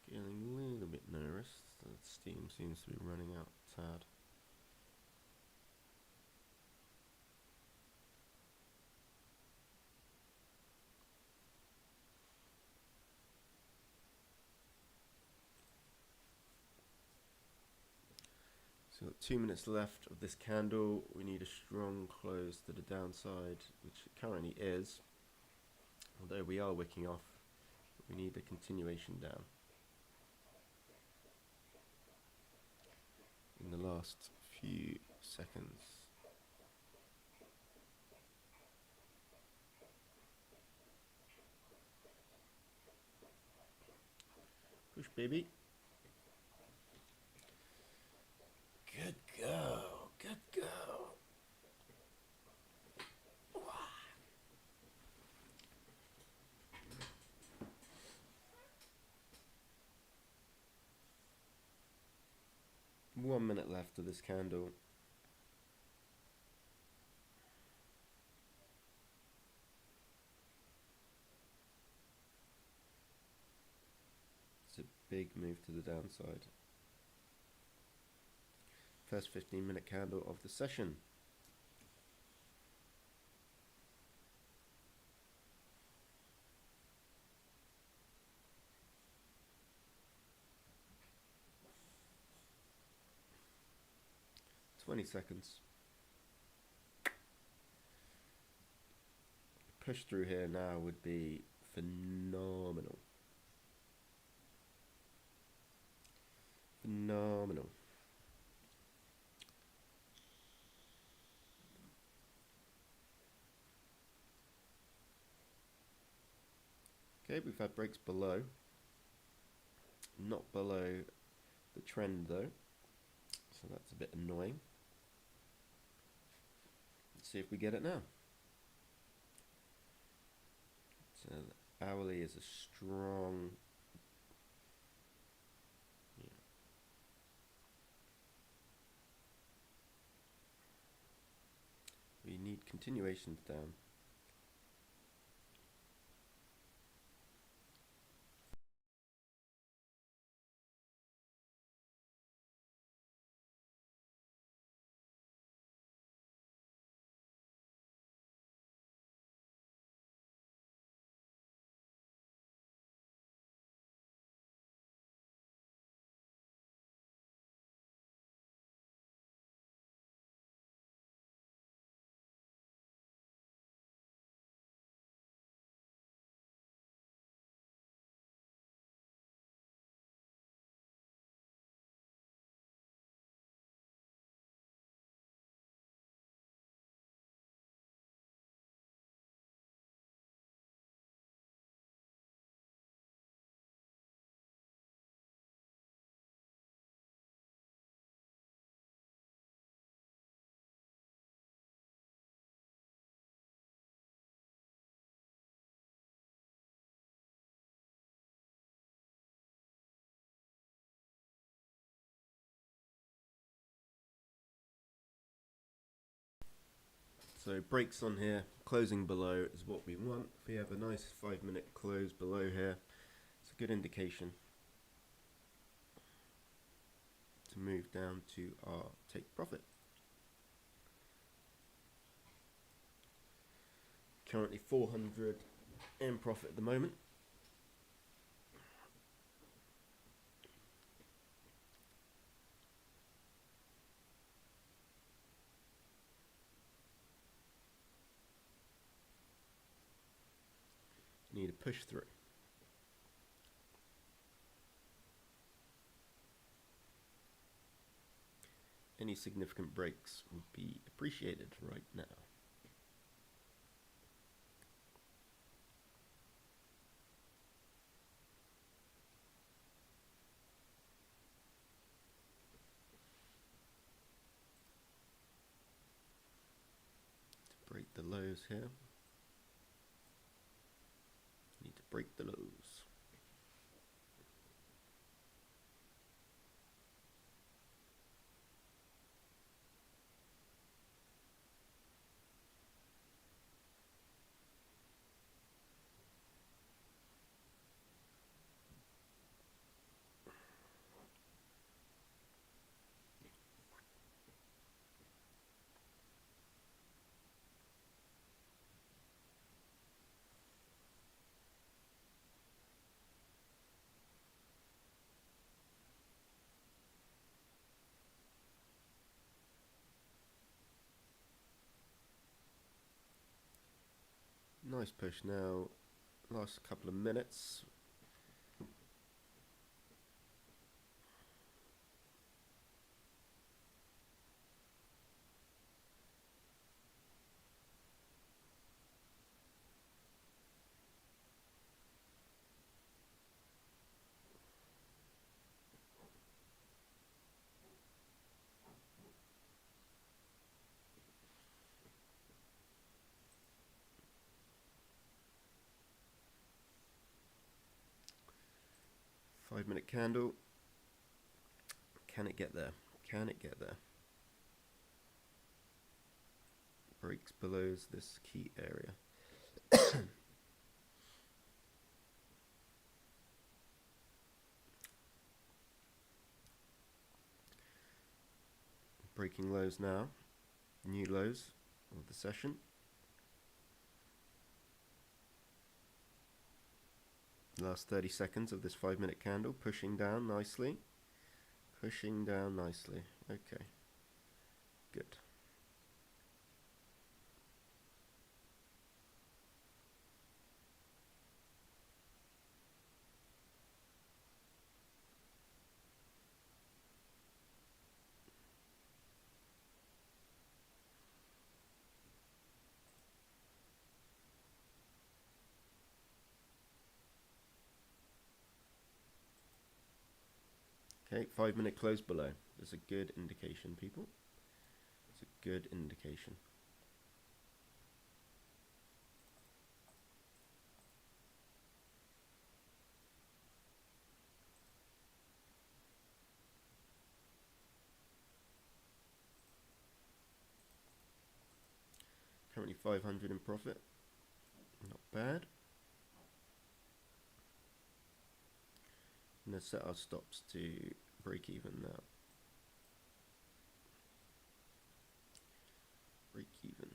Getting a little bit nervous. The steam seems to be running out a tad. So we've got 2 minutes left of this candle. We need a strong close to the downside, which it currently is. Although we are wicking off, we need a continuation down. In the last few seconds. Push, baby. Good go. Good go. 1 minute left of this candle. It's a big move to the downside. First 15-minute candle of the session. Seconds. Push through here now would be phenomenal. Phenomenal. Okay, we've had breaks below. Not below the trend though. So that's a bit annoying. Let's see if we get it now. So the hourly is a strong. We need continuations down. So breaks on here, closing below is what we want. If we have a nice 5-minute close below here, it's a good indication to move down to our take profit. Currently 400 in profit at the moment. Need a push through. Any significant breaks would be appreciated right now. To break the lows here. Need to break the lows. Nice push now. Last couple of minutes. Five-minute candle. Can it get there? Can it get there? Breaks below this key area. Breaking lows now. New lows of the session. Last 30 seconds of this 5-minute candle, pushing down nicely. Pushing down nicely. Okay. Good. Okay, 5-minute close below. That's a good indication, people. It's a good indication. Currently 500 in profit. Not bad. And let's set our stops to break even now. Break even.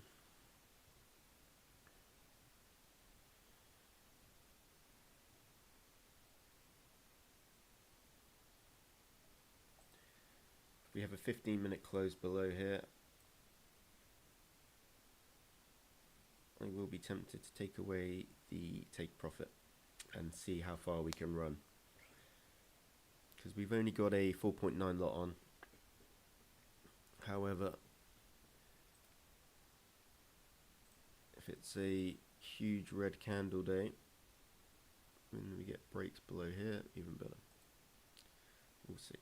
We have a 15-minute close below here. I will be tempted to take away the take profit and see how far we can run. Because we've only got a 4.9 lot on. However, if it's a huge red candle day, when we get breaks below here, even better. We'll see.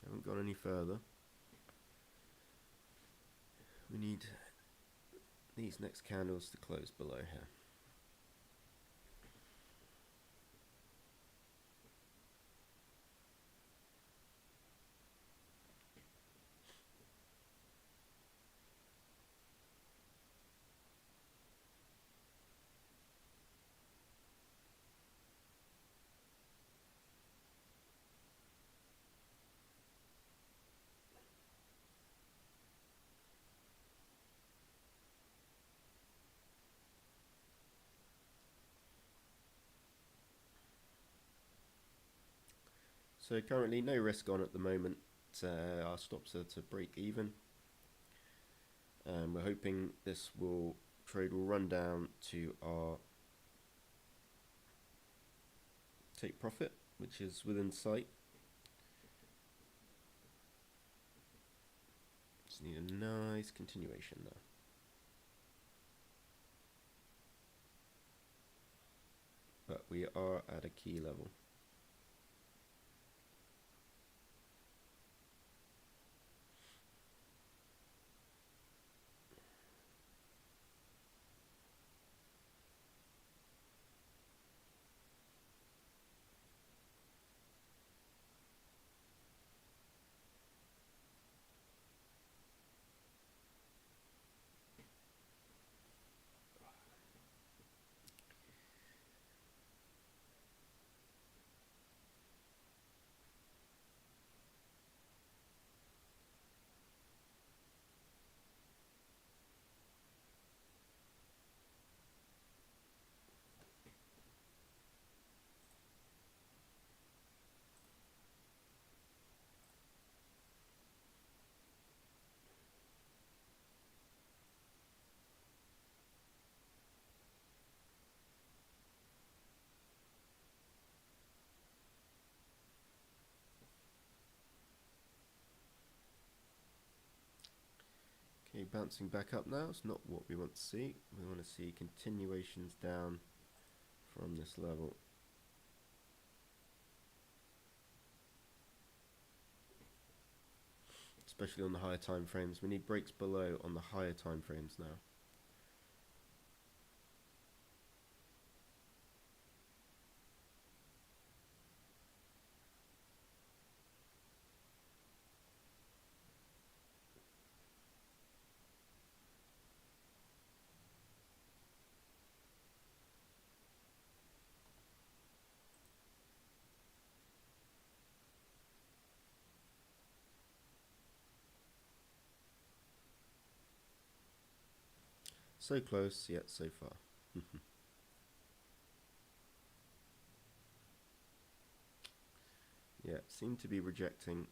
Haven't gone any further. We need these next candles to close below here. So currently no risk on at the moment. Our stops are to break even. We're hoping this trade will run down to our take profit, which is within sight. Just need a nice continuation there. But we are at a key level. bouncing back up now. It's not what we want to see. We want to see continuations down from this level. Especially on the higher time frames. We need breaks below on the higher time frames now. So close, yet so far. Yeah, seem to be rejecting.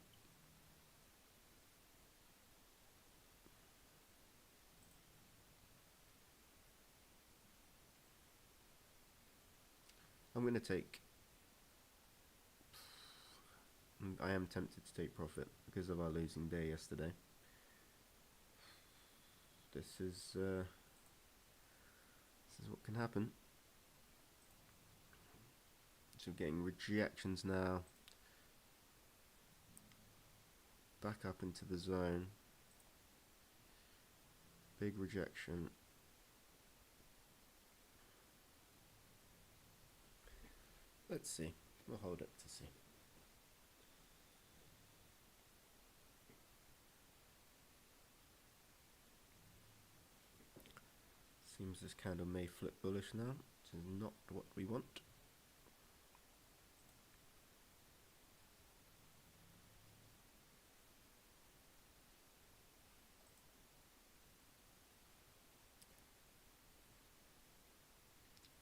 I'm going to take... I am tempted to take profit because of our losing day yesterday. This is what can happen. So we're getting rejections now. Back up into the zone. Big rejection. Let's see. We'll hold it to see. Seems this candle may flip bullish now, which is not what we want.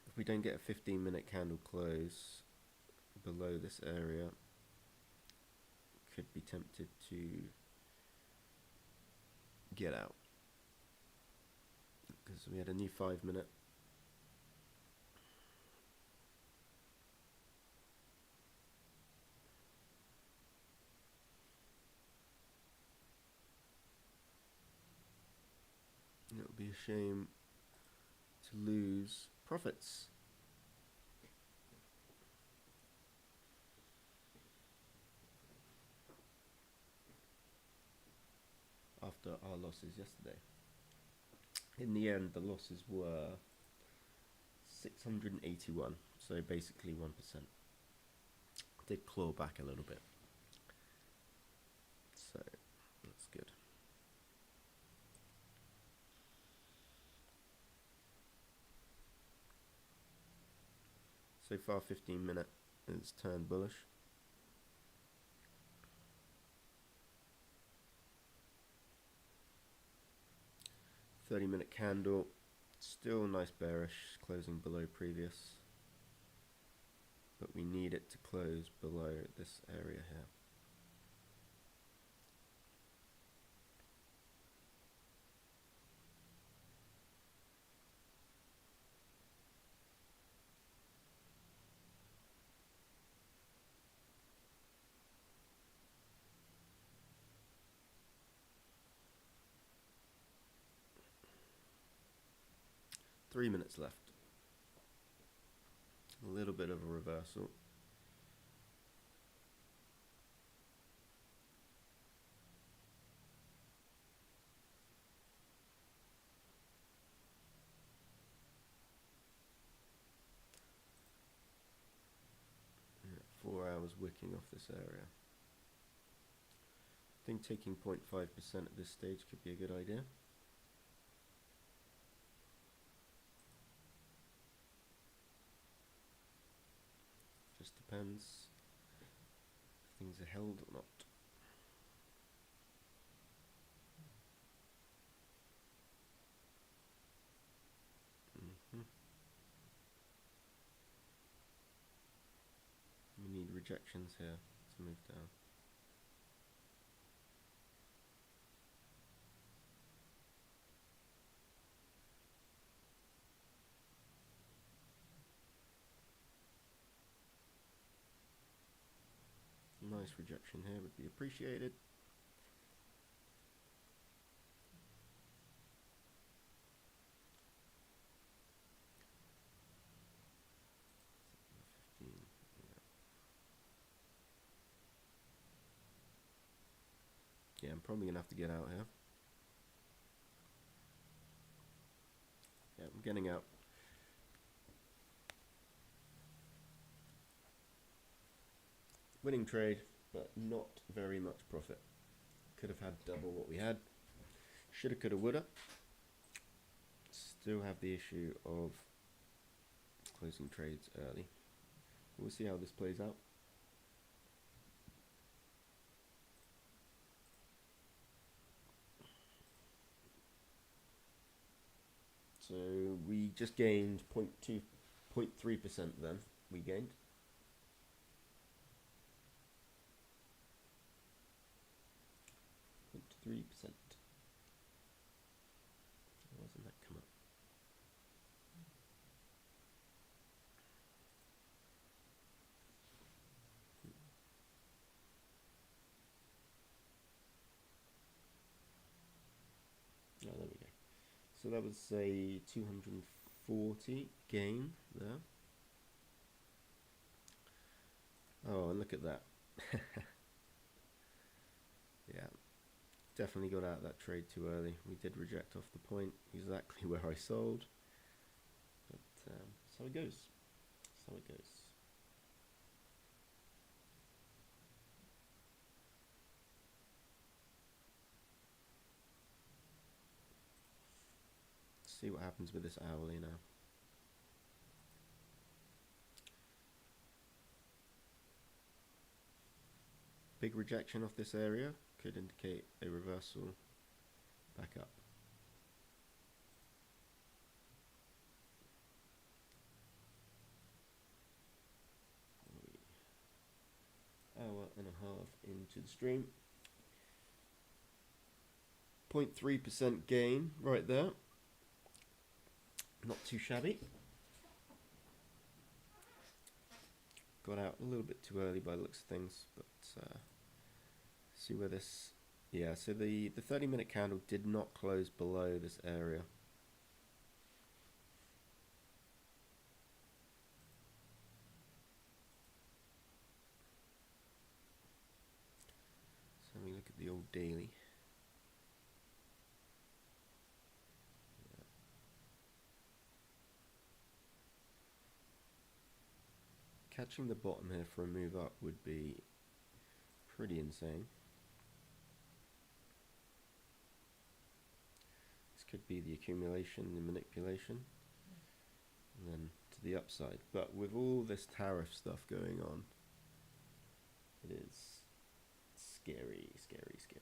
If we don't get a 15-minute candle close below this area, could be tempted to get out. Because we had a new 5-minute. It would be a shame to lose profits. After our losses yesterday. In the end, the losses were 681, so basically 1%. Did claw back a little bit, so that's good. So far, 15-minute has turned bullish. .30-minute candle, still nice bearish, closing below previous, but we need it to close below this area here. Three minutes left. A little bit of a reversal. Yeah, 4 hours wicking off this area. I think taking 0.5% at this stage could be a good idea. Just depends if things are held or not. We need rejections here to move down. Nice rejection here would be appreciated. Yeah, I'm probably gonna have to get out here. Yeah, I'm getting out. Winning trade, but not very much profit. Could have had double what we had. Shoulda, coulda, woulda. Still have the issue of closing trades early. We'll see how this plays out. So we just gained 0.3% then. We gained. Point 3%. Why doesn't that come up? Oh, there we go. So that was a 240 gain there. Oh, and look at that. Yeah, definitely got out of that trade too early. We did reject off the point, exactly where I sold. But that's how it goes. That's how it goes. Let's see what happens with this hourly now. Big rejection off this area could indicate a reversal back up. Hour and a half into the stream. 0.3% gain right there. Not too shabby. Got out a little bit too early by the looks of things, but see where this... Yeah, so the 30-minute candle did not close below this area. So let me look at the old daily. Catching the bottom here for a move up would be pretty insane. This could be the accumulation, the manipulation, and then to the upside. But with all this tariff stuff going on, it is scary, scary, scary.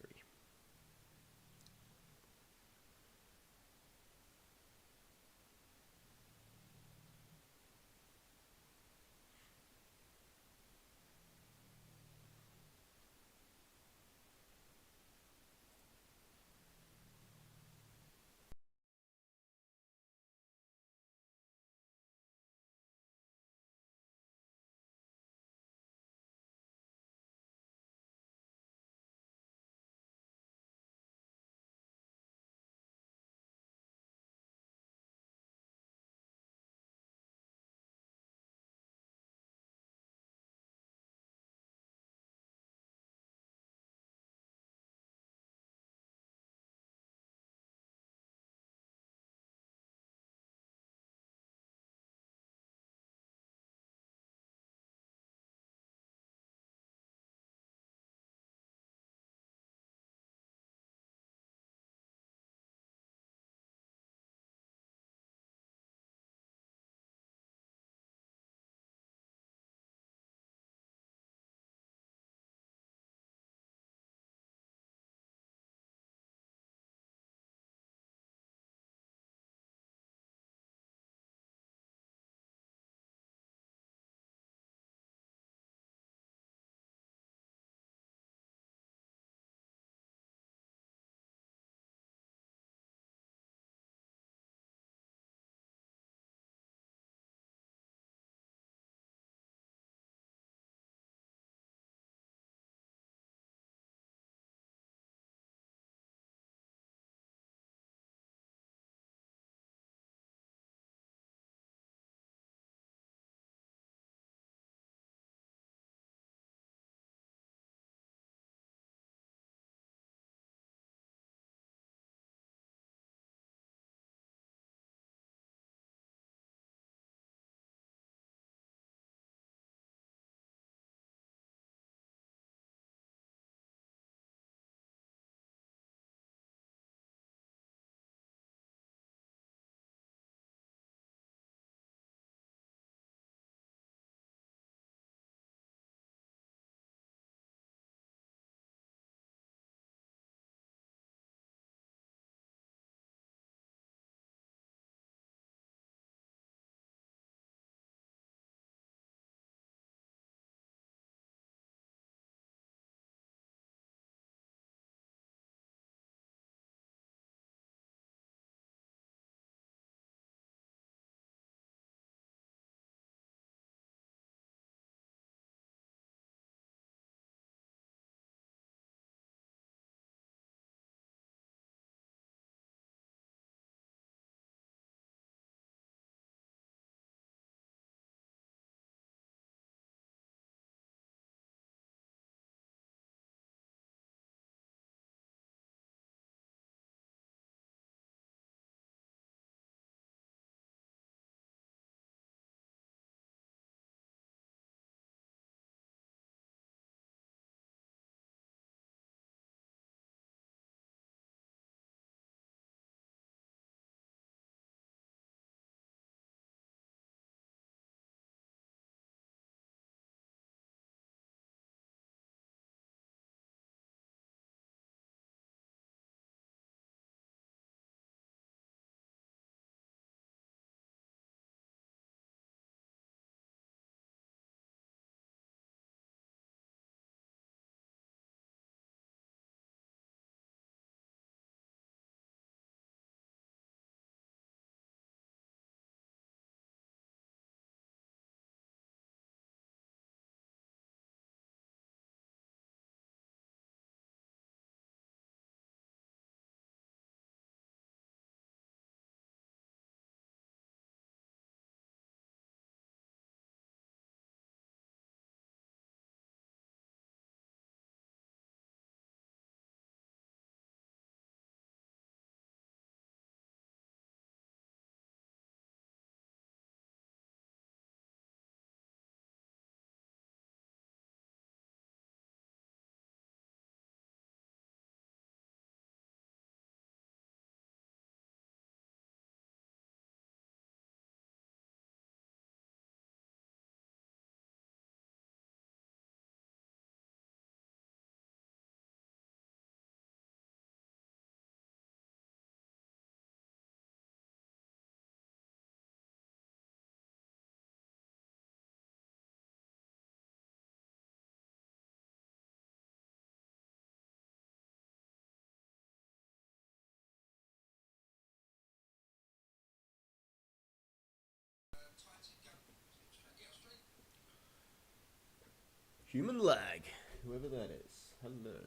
Human lag, whoever that is. Hello.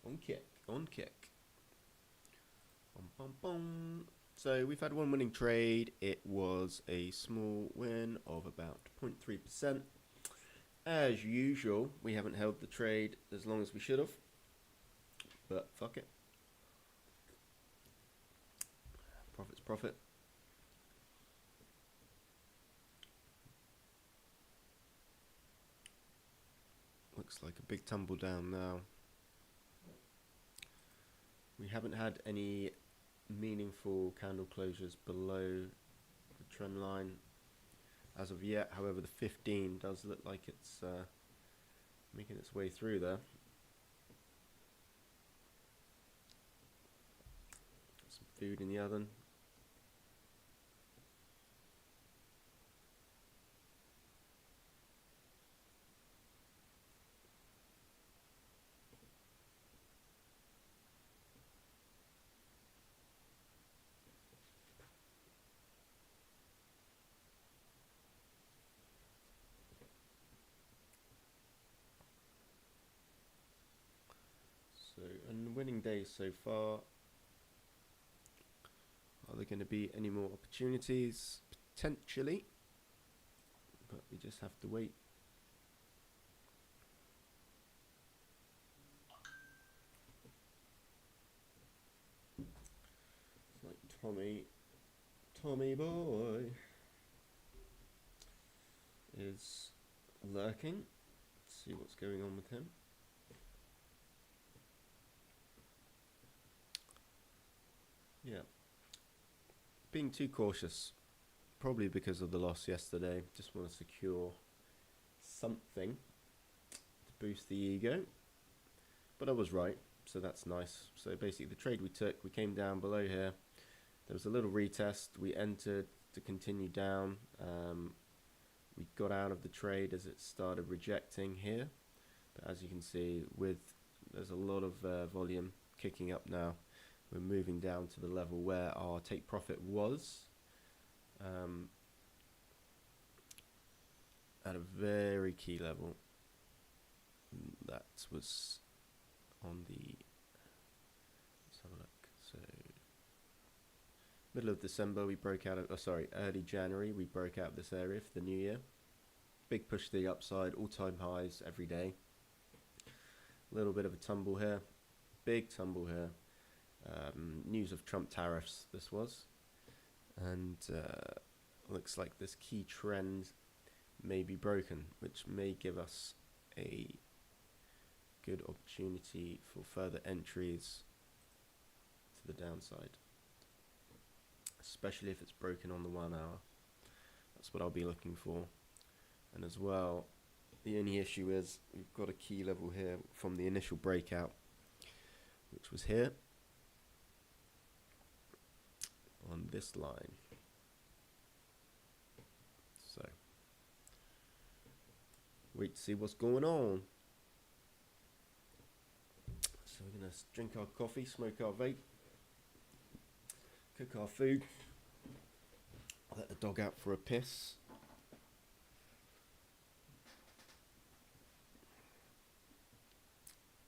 On kick, on kick. Bum, bum, bum. So we've had one winning trade. It was a small win of about 0.3%. As usual, we haven't held the trade as long as we should have, but fuck it. Profit's profit. Looks like a big tumble down now. We haven't had any meaningful candle closures below the trend line as of yet. However, the 15 does look like it's making its way through there. Got some food in the oven. So, a winning day so far. Are there going to be any more opportunities? Potentially, but we just have to wait. It's like Tommy boy is lurking. Let's see what's going on with him. Yeah, being too cautious, probably because of the loss yesterday. Just want to secure something to boost the ego, but I was right, so that's nice. So basically the trade we took, we came down below here, there was a little retest, we entered to continue down. We got out of the trade as it started rejecting here, but as you can see, there's a lot of volume kicking up now. We're moving down to the level where our take profit was, at a very key level. That was on the, let's have a look. So middle of December we broke out of, early January we broke out of this area for the new year. Big push to the upside, all-time highs every day. A little bit of a tumble here, big tumble here. News of Trump tariffs this was, and looks like this key trend may be broken, which may give us a good opportunity for further entries to the downside, especially if it's broken on the 1 hour. That's what I'll be looking for. And as well, the only issue is we've got a key level here from the initial breakout, which was here on this line. So wait to see what's going on. So we're gonna drink our coffee, smoke our vape, cook our food, let the dog out for a piss.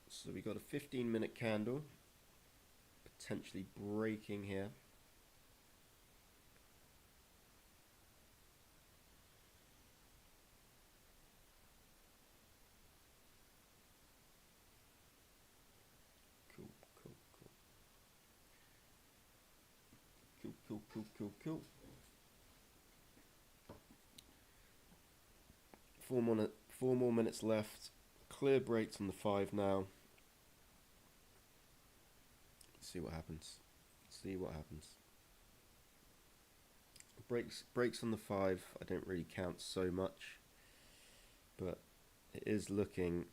So we got a 15-minute candle potentially breaking here. Cool. 4 more minutes left. Clear breaks on the 5 now. See what happens. Breaks on the 5. I don't really count so much, but it is looking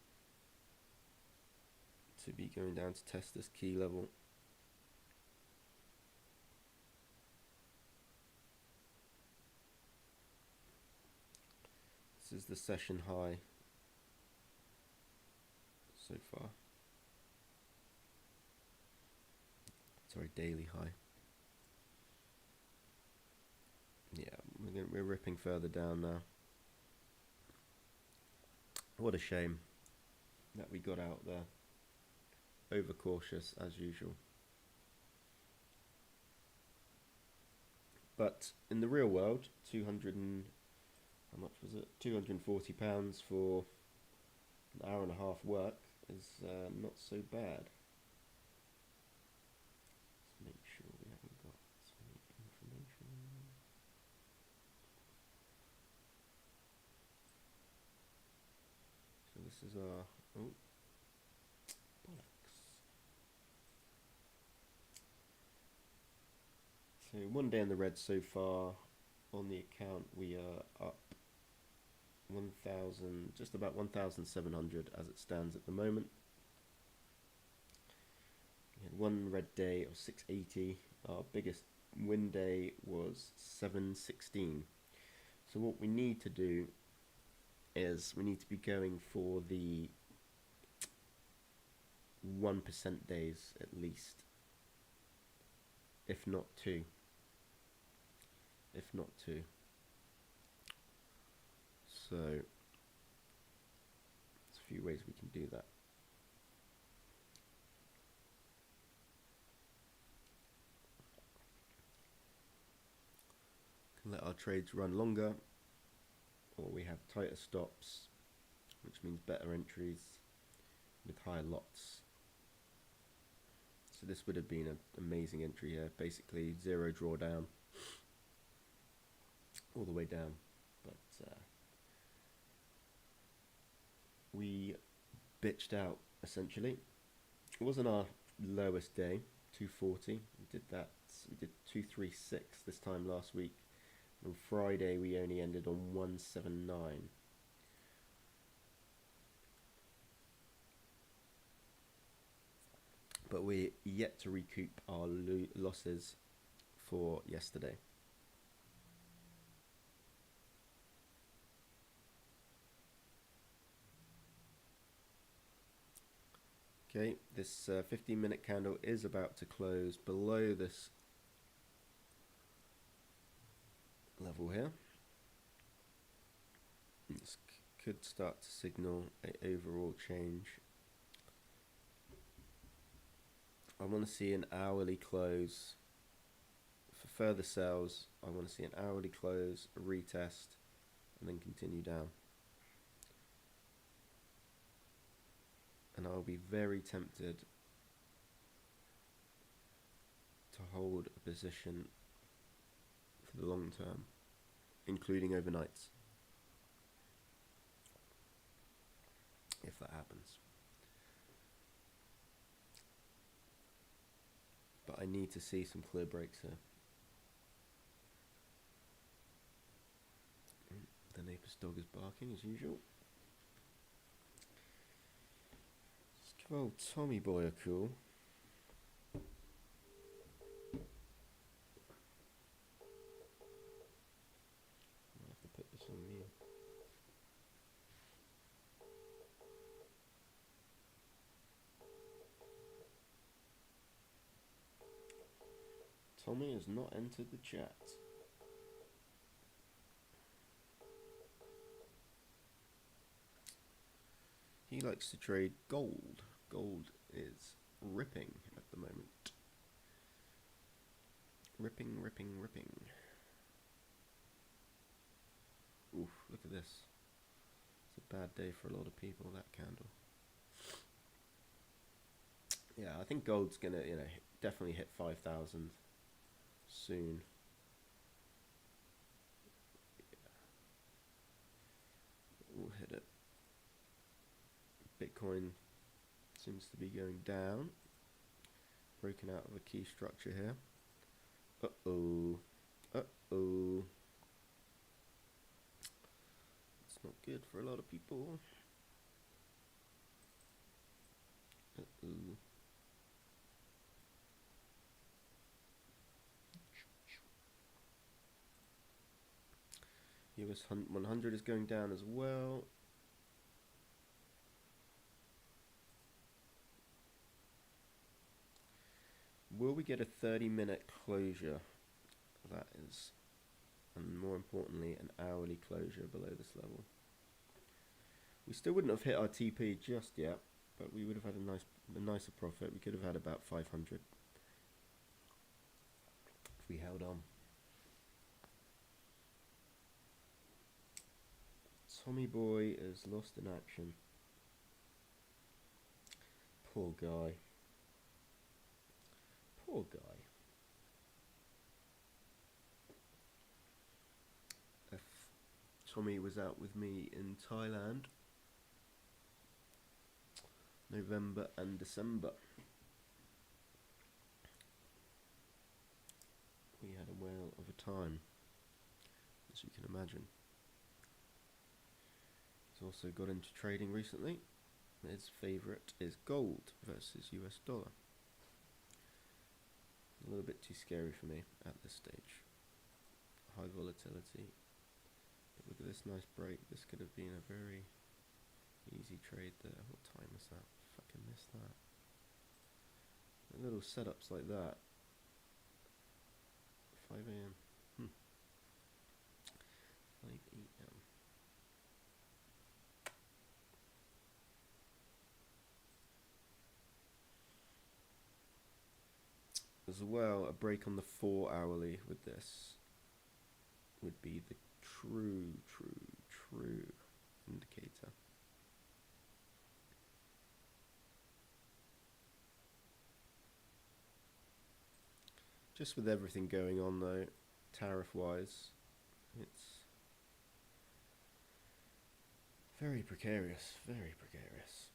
to be going down to test this key level. This is the session high so far. Sorry, daily high. Yeah, we're ripping further down now. What a shame that we got out there. Overcautious as usual. But in the real world, how much was it? £240 for an hour and a half work is not so bad. Let's make sure we haven't got any information. So this is our bollocks. So 1 day in the red so far. On the account we are up 1,000, just about 1,700 as it stands at the moment. We had one red day of 680. Our biggest win day was 716. So what we need to do is we need to be going for the 1% days at least, if not two. So there's a few ways we can do that. Can let our trades run longer, or we have tighter stops, which means better entries with higher lots. So this would have been an amazing entry here, basically zero drawdown all the way down, but we bitched out essentially. It wasn't our lowest day, 240. We did 236 this time last week. On Friday we only ended on 179. But we're yet to recoup our losses for yesterday. Okay, this 15-minute candle is about to close below this level here. This could start to signal an overall change. I want to see an hourly close. For further sales, I want to see an hourly close, a retest, and then continue down. And I'll be very tempted to hold a position for the long term, including overnights, if that happens. But I need to see some clear breaks here. The neighbour's dog is barking as usual. Let's give old Tommy boy a call. I'll have to put this on mute. Tommy has not entered the chat. He likes to trade gold. Gold is ripping at the moment. Ripping. Oof, look at this. It's a bad day for a lot of people, that candle. Yeah, I think gold's gonna, definitely hit 5,000 soon. Yeah. We'll hit it. Bitcoin seems to be going down. Broken out of a key structure here. Uh-oh. It's not good for a lot of people. Uh-oh. US 100 is going down as well. Will we get a 30-minute closure? That is, and more importantly, an hourly closure below this level. We still wouldn't have hit our TP just yet, but we would have had a nicer profit. We could have had about 500 if we held on. Tommy Boy is lost in action. Poor guy. Poor guy. If Tommy was out with me in Thailand, November and December, we had a whale of a time, as you can imagine. He's also got into trading recently. His favourite is gold versus US dollar. A little bit too scary for me at this stage. High volatility. But look at this nice break. This could have been a very easy trade there. What time was that? Fucking missed that. Little setups like that. 5 AM. 5 AM. As well, a break on the 4 hourly with this would be the true indicator. Just with everything going on though, tariff-wise, it's very precarious, very precarious.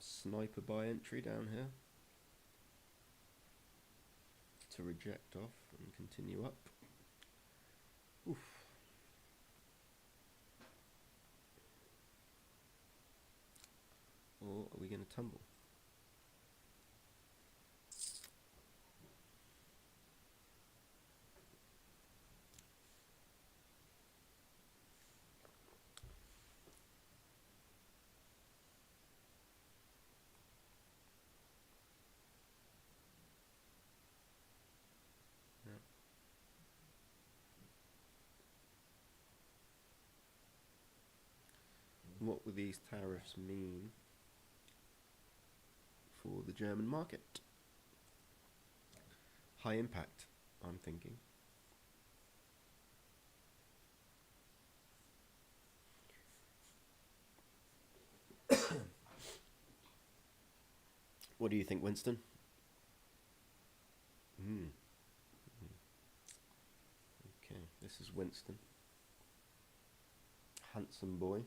Sniper buy entry down here to reject off and continue up. Oof. Or are we going to tumble? What will these tariffs mean for the German market? High impact, I'm thinking. What do you think, Winston? Okay, this is Winston. Handsome boy.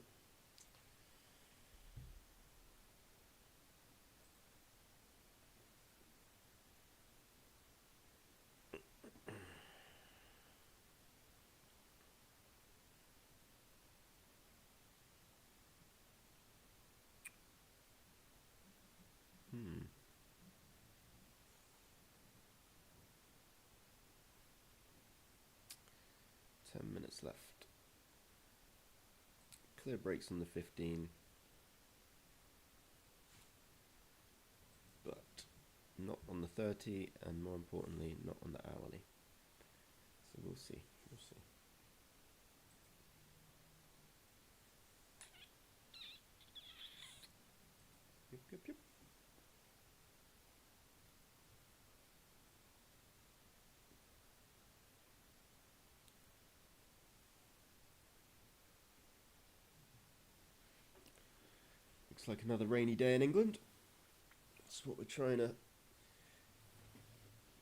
Minutes left. Clear breaks on the 15, but not on the 30, and more importantly, not on the hourly. So we'll see. We'll see. Yep, yep, yep. Looks like another rainy day in England. That's what we're trying to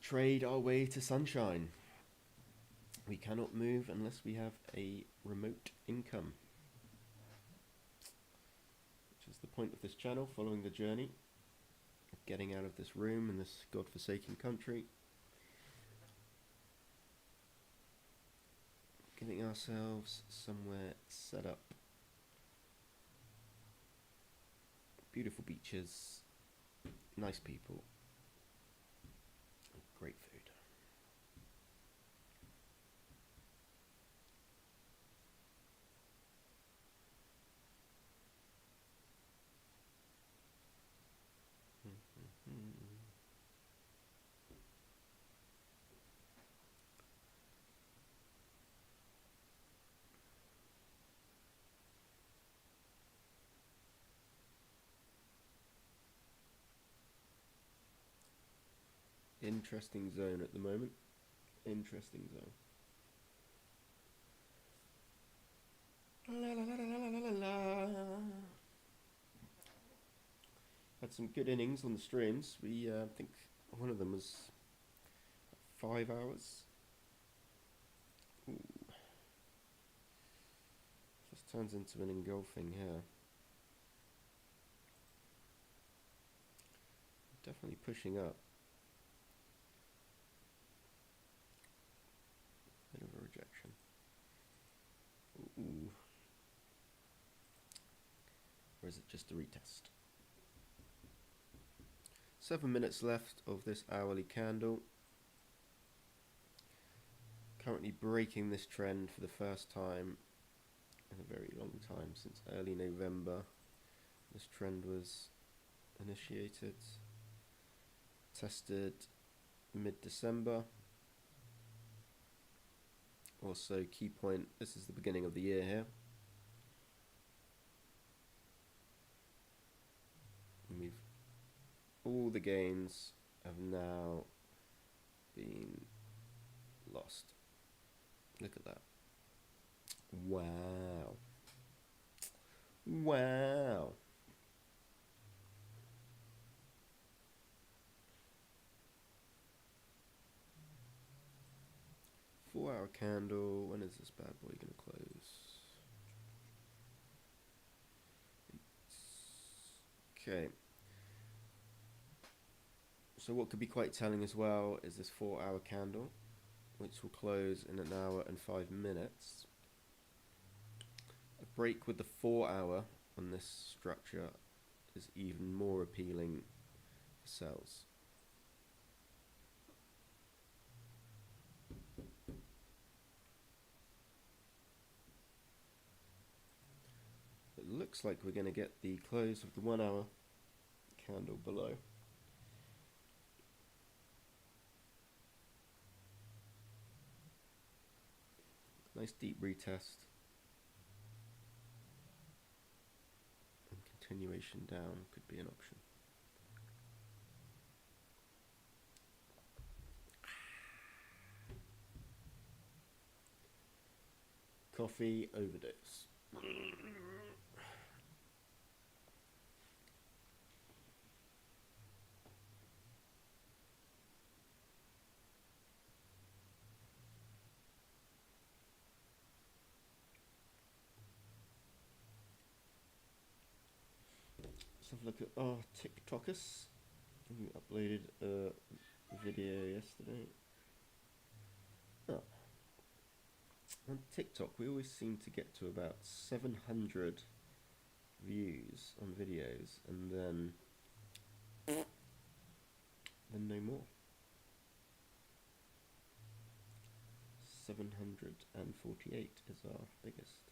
trade our way to sunshine. We cannot move unless we have a remote income, which is the point of this channel, following the journey of getting out of this room in this godforsaken country, getting ourselves somewhere set up. Beautiful beaches, nice people, great food. Interesting zone at the moment. Interesting zone. La, la, la, la, la, la, la. Had some good innings on the streams. We think one of them was 5 hours. Ooh. This turns into an engulfing here. Definitely pushing up. Bit of a rejection. Ooh. Or is it just a retest? 7 minutes left of this hourly candle. Currently breaking this trend for the first time in a very long time, since early November. This trend was initiated, tested mid-December. Also, key point, this is the beginning of the year here. And all the gains have now been lost. Look at that. Wow. Wow. Four-hour candle. When is this bad boy going to close? Okay. So what could be quite telling as well is this 4-hour candle, which will close in an hour and 5 minutes. A break with the 4-hour on this structure is even more appealing for sells. It looks like we're going to get the close of the 1-hour candle below. Nice deep retest. And continuation down could be an option. Coffee overdose. Let's have a look at our TikTokers. We uploaded a video yesterday. Oh. On TikTok, we always seem to get to about 700 views on videos, and then no more. 748 is our biggest.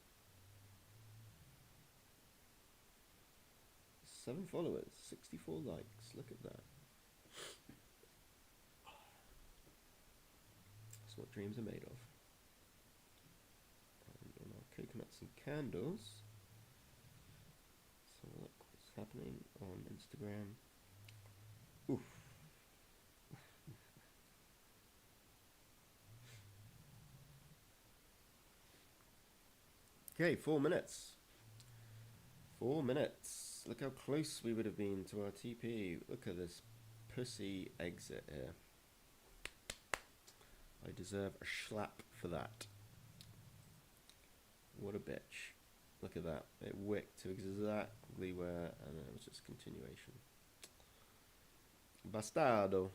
7 followers, 64 likes. Look at that. That's what dreams are made of. And on our coconuts and candles, so look what's happening on Instagram. Oof. Okay, 4 minutes. 4 minutes. Look how close we would have been to our TP. Look at this pussy exit here. I deserve a slap for that. What a bitch. Look at that. It wicked to exactly where, and then it was just continuation. Bastardo.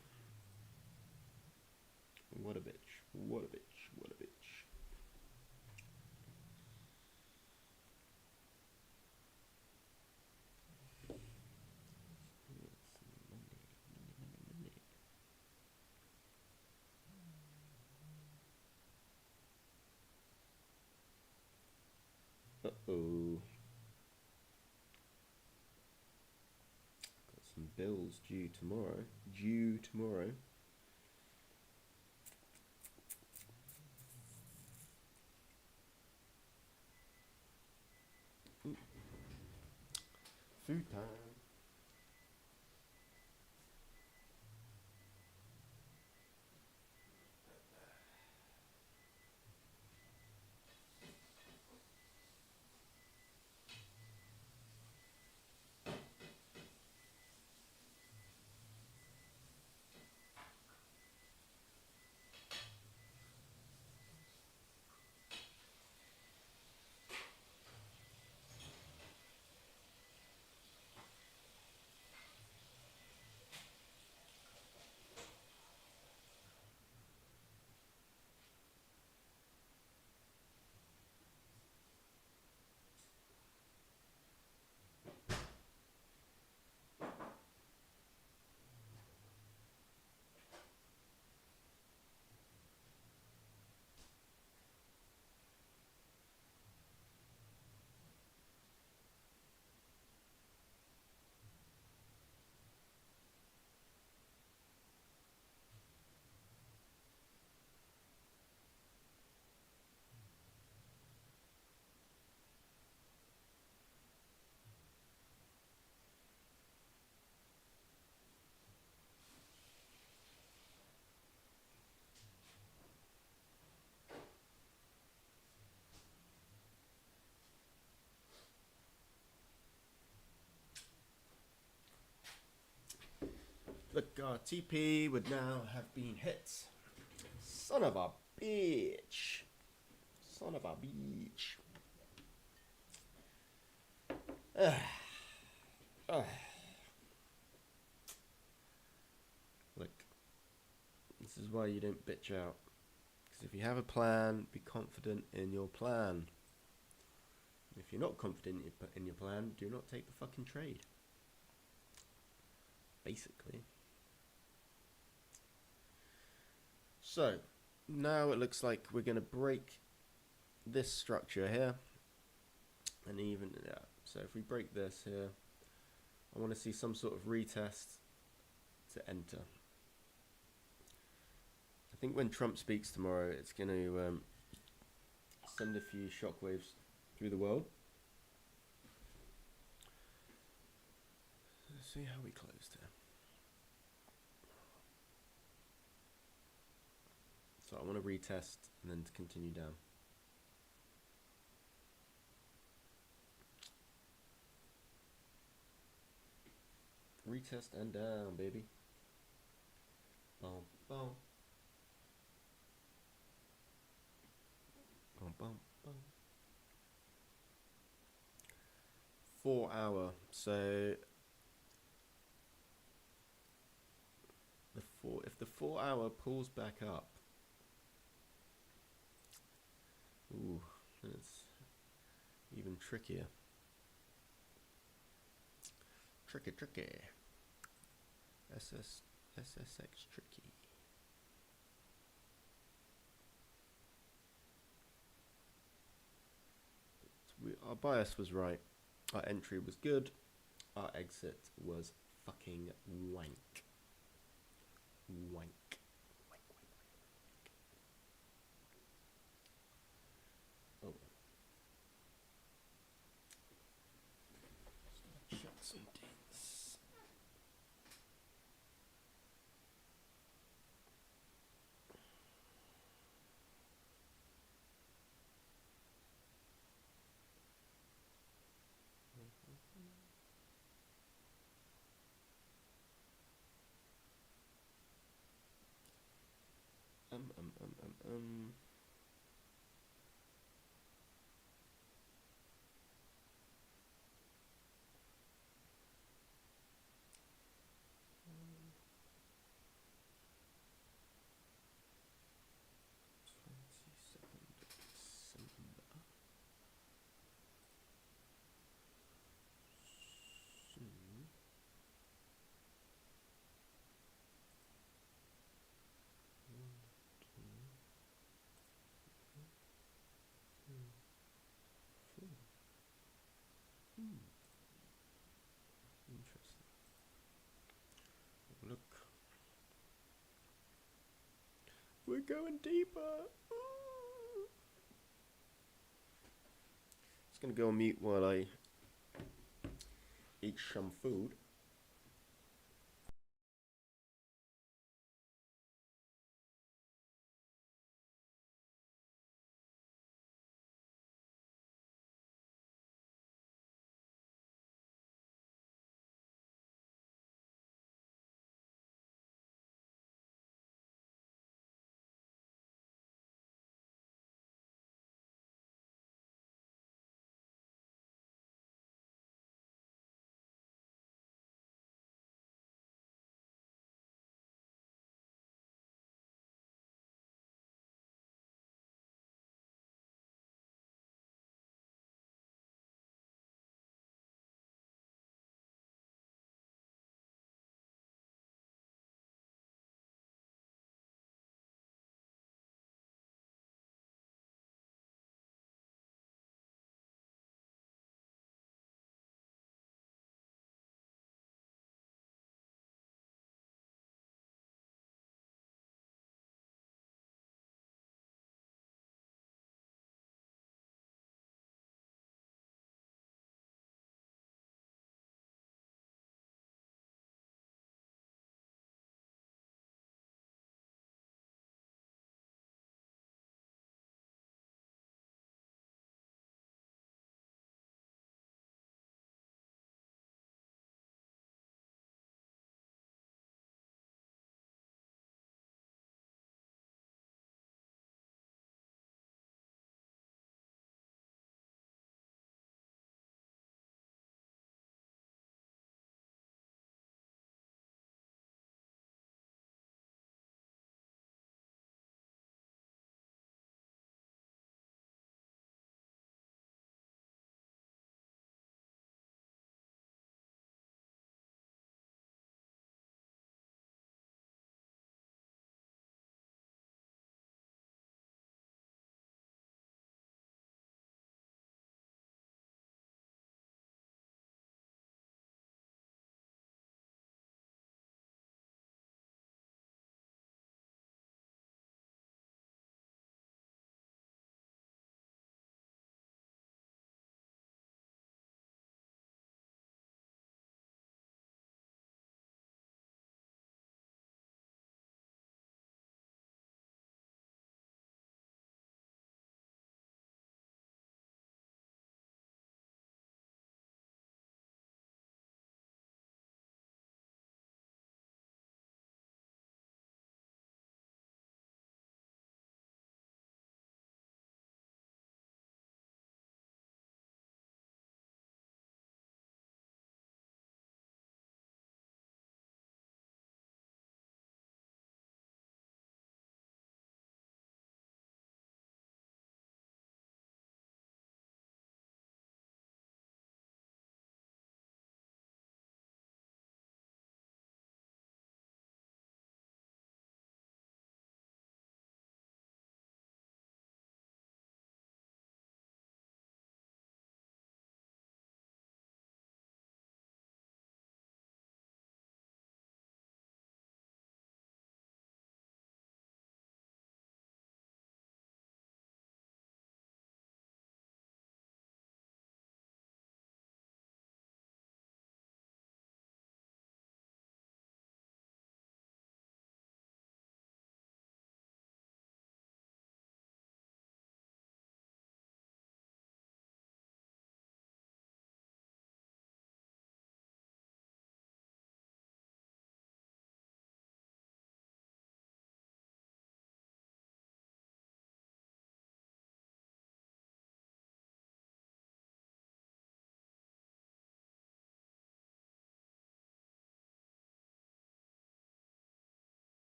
What a bitch. What a bitch. What a bitch. Uh-oh. Got some bills due tomorrow. Ooh. Food time. Look, our TP would now have been hit. Son of a bitch. Son of a bitch. Look, this is why you don't bitch out. Because if you have a plan, be confident in your plan. If you're not confident in your plan, do not take the fucking trade. Basically. So, now it looks like we're going to break this structure here. And even, yeah. So if we break this here, I want to see some sort of retest to enter. I think when Trump speaks tomorrow, it's going to send a few shockwaves through the world. Let's see how we closed here. So I want to retest and then to continue down. Retest and down, baby. Boom, boom. Boom, boom, boom. 4 hour. So if the 4 hour pulls back up, ooh, it's even trickier. Tricky. SSX tricky. Our bias was right. Our entry was good. Our exit was fucking wank. Wank. Oh. Shut some dates. Interesting. Look. We're going deeper. Just gonna go on mute while I eat some food.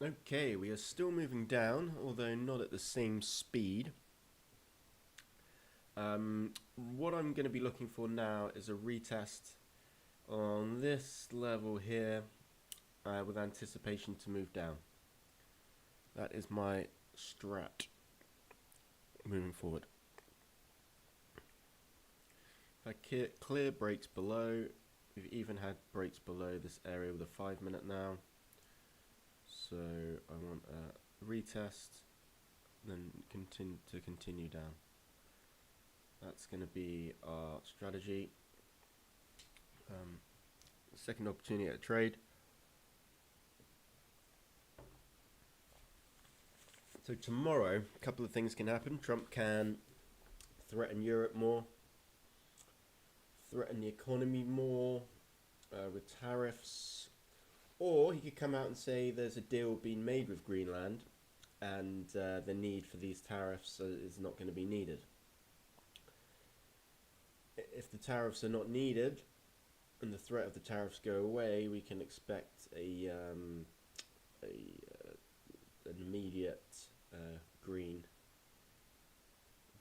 Okay, we are still moving down, although not at the same speed. What I'm going to be looking for now is a retest on this level here with anticipation to move down. That is my strat moving forward. If I clear breaks below, we've even had breaks below this area with a 5 minute now. So I want a retest, then continue down. That's going to be our strategy. Second opportunity at trade. So tomorrow, a couple of things can happen. Trump can threaten Europe more, threaten the economy more with tariffs, or he could come out and say there's a deal being made with Greenland and the need for these tariffs is not going to be needed. If the tariffs are not needed and the threat of the tariffs go away, we can expect an immediate green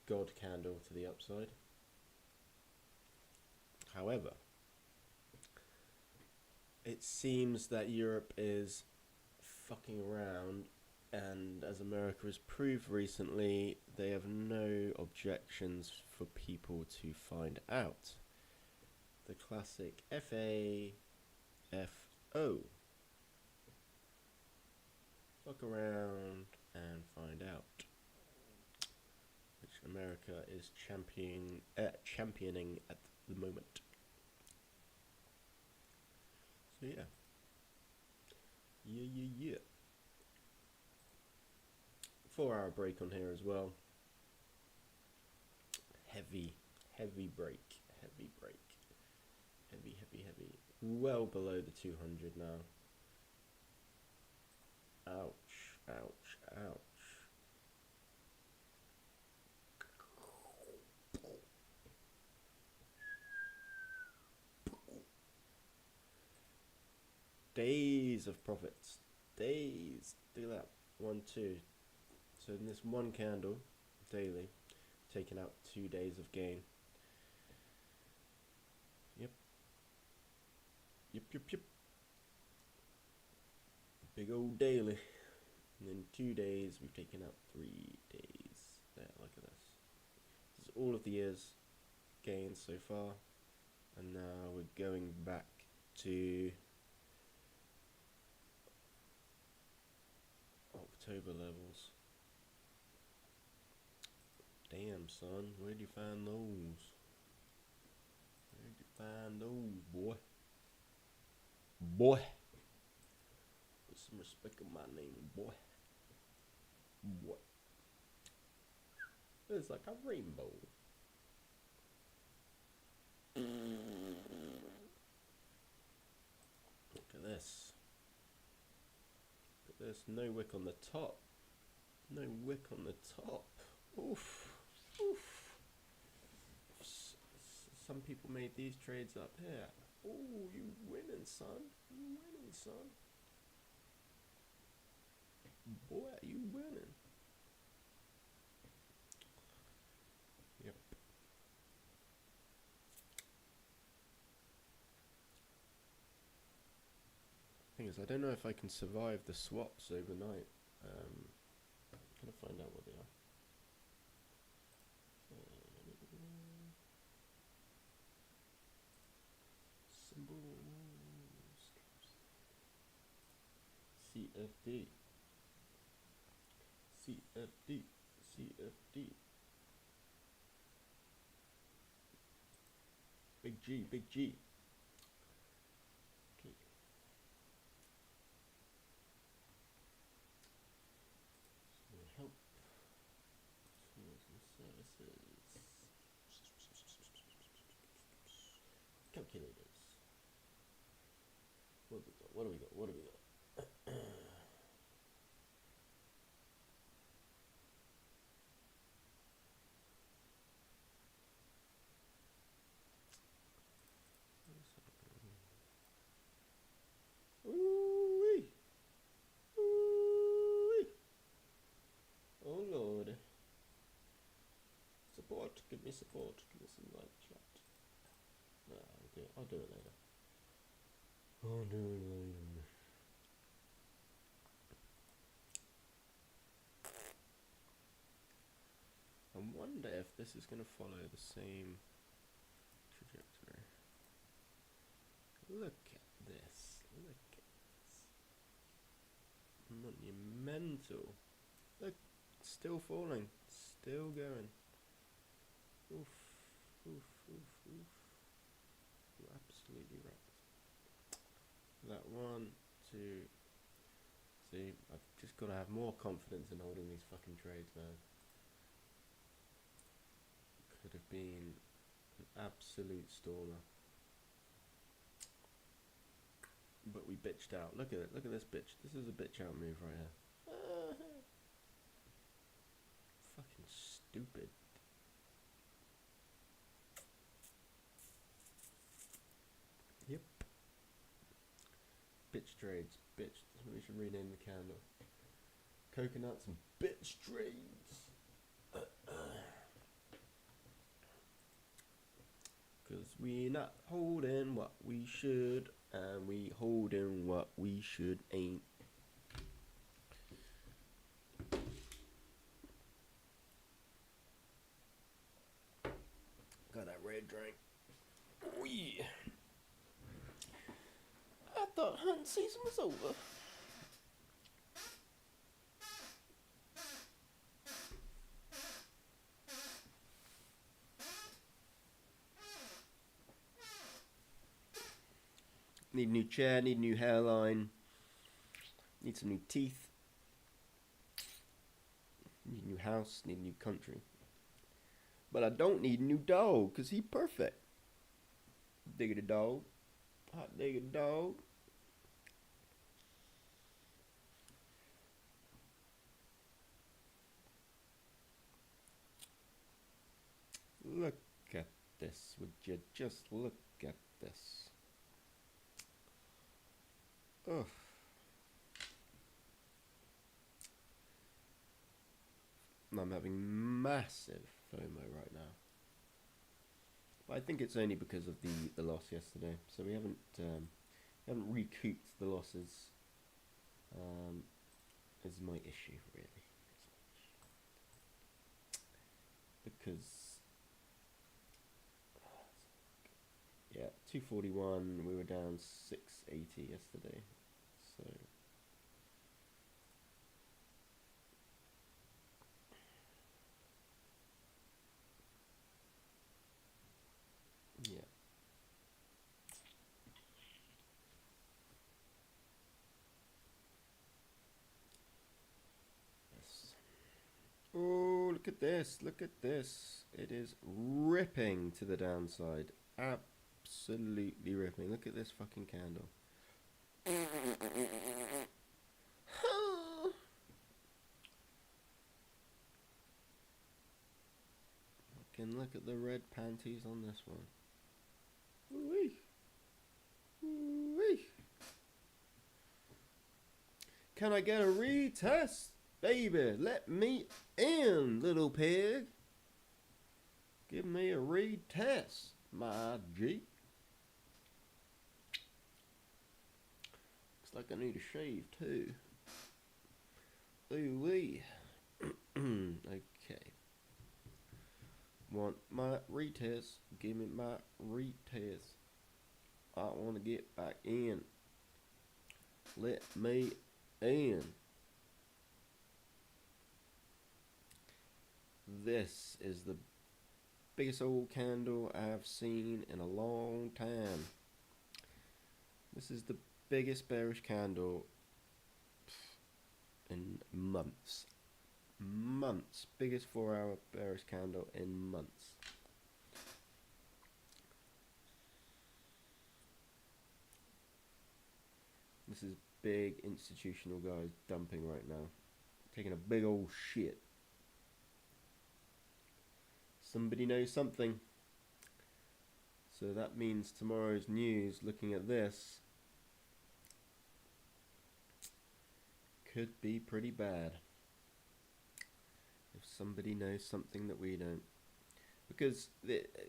God candle to the upside. However, it seems that Europe is fucking around, and as America has proved recently, they have no objections for people to find out. The classic FAFO. Fuck around and find out. Which America is championing at the moment. So yeah. Yeah. 4 hour break on here as well. Heavy break. Heavy. Well below the 200 now. Ouch. Days of profits. Days. Look at that. 1, 2. So in this one candle, daily, taking out 2 days of gain. Yep. Big old daily. And in 2 days, we've taken out 3 days. There, look at this. This is all of the year's gains so far. And now we're going back to October levels. Damn, son, where'd you find those? Boy? Put some respect on my name, boy. It's like a rainbow. Look at this. No wick on the top. Oof. Some people made these trades up here. Oh, you winning, son. Boy, you winning. Yep. Thing is, I don't know if I can survive the swaps overnight. I'm gonna find out what they are. Symbols. CFD. Big G. Okay. So help. Tools and services. Calculators. What do we got? Ooh-wee. me support. Give me some like chat. No, I'll do it later. I'll do it later. I wonder if this is going to follow the same trajectory. Look at this. Look at this. Monumental. Look, still falling. Still going. Oof. Oof, oof, oof. You're absolutely right. That 1, 2. See, I've just got to have more confidence in holding these fucking trades, man. Could have been an absolute stormer. But we bitched out. Look at it. Look at this bitch. This is a bitch out move right here. Fucking stupid. Yep. Bitch trades. Bitch. We should rename the candle. Coconuts and bitch trades. Because we not holding what we should, and we holding what we should ain't. Got that red drink. Oh yeah. I thought hunting season was over. Need a new chair, need a new hairline, need some new teeth, need a new house, need a new country. But I don't need a new dog, because he's perfect. Diggity dog. Hot diggity dog. Look at this, would you just look at this. Ugh. I'm having massive FOMO right now. But I think it's only because of the loss yesterday. So we haven't recouped the losses. Is my issue really? Because yeah, 241. We were down 680 yesterday. So yeah. Yes. Oh, look at this. Look at this. It is ripping to the downside. Absolutely ripping. Look at this fucking candle. Can look at the red panties on this one. Ooh-wee. Ooh-wee. Can I get a retest? Baby, let me in, little pig. Give me a retest, my G. Looks like I need a shave too. Ooh-wee. Okay. Want my retest? Give me my retest. I want to get back in. Let me in. This is the biggest old candle I've seen in a long time. This is the biggest bearish candle in months. Months. Biggest 4-hour bearish candle in months. This is big institutional guys dumping right now. Taking a big old shit. Somebody knows something. So that means tomorrow's news, looking at this, could be pretty bad. If somebody knows something that we don't. because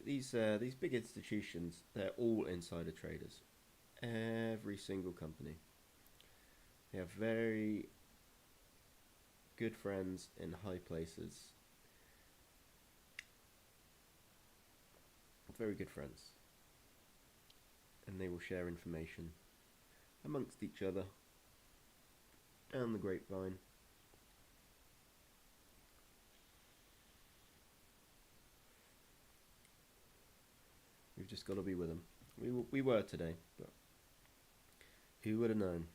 these big institutions, they're all insider traders. Every single company. They have very good friends in high places. Very good friends. And they will share information amongst each other down the grapevine. We've just got to be with them. We were today, but who would have known?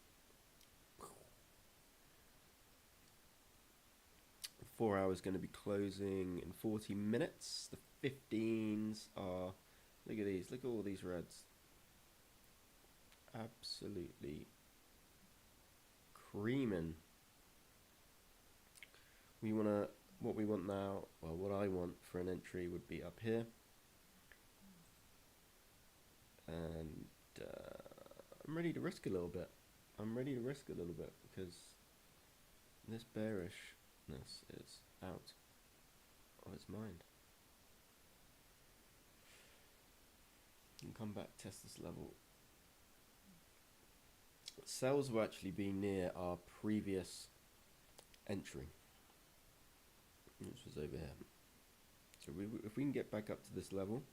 4 hours going to be closing in 40 minutes. The 15s are, look at these, look at all these reds. Absolutely creaming. What we want now, well, what I want for an entry would be up here. And I'm ready to risk a little bit. Because this bearishness is out of its mind. And come back, test this level. Sells will actually be near our previous entry, which was over here. So if we can get back up to this level,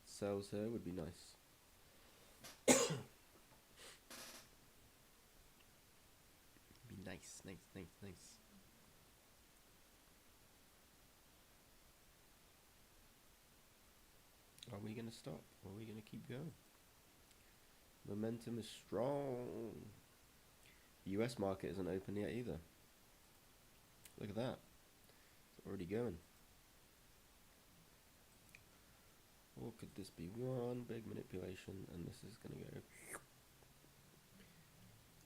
sells here would be nice. Be nice. Are we going to stop? Or are we going to keep going? Momentum is strong. The US market isn't open yet either. Look at that. It's already going. Or could this be one big manipulation and this is going to go...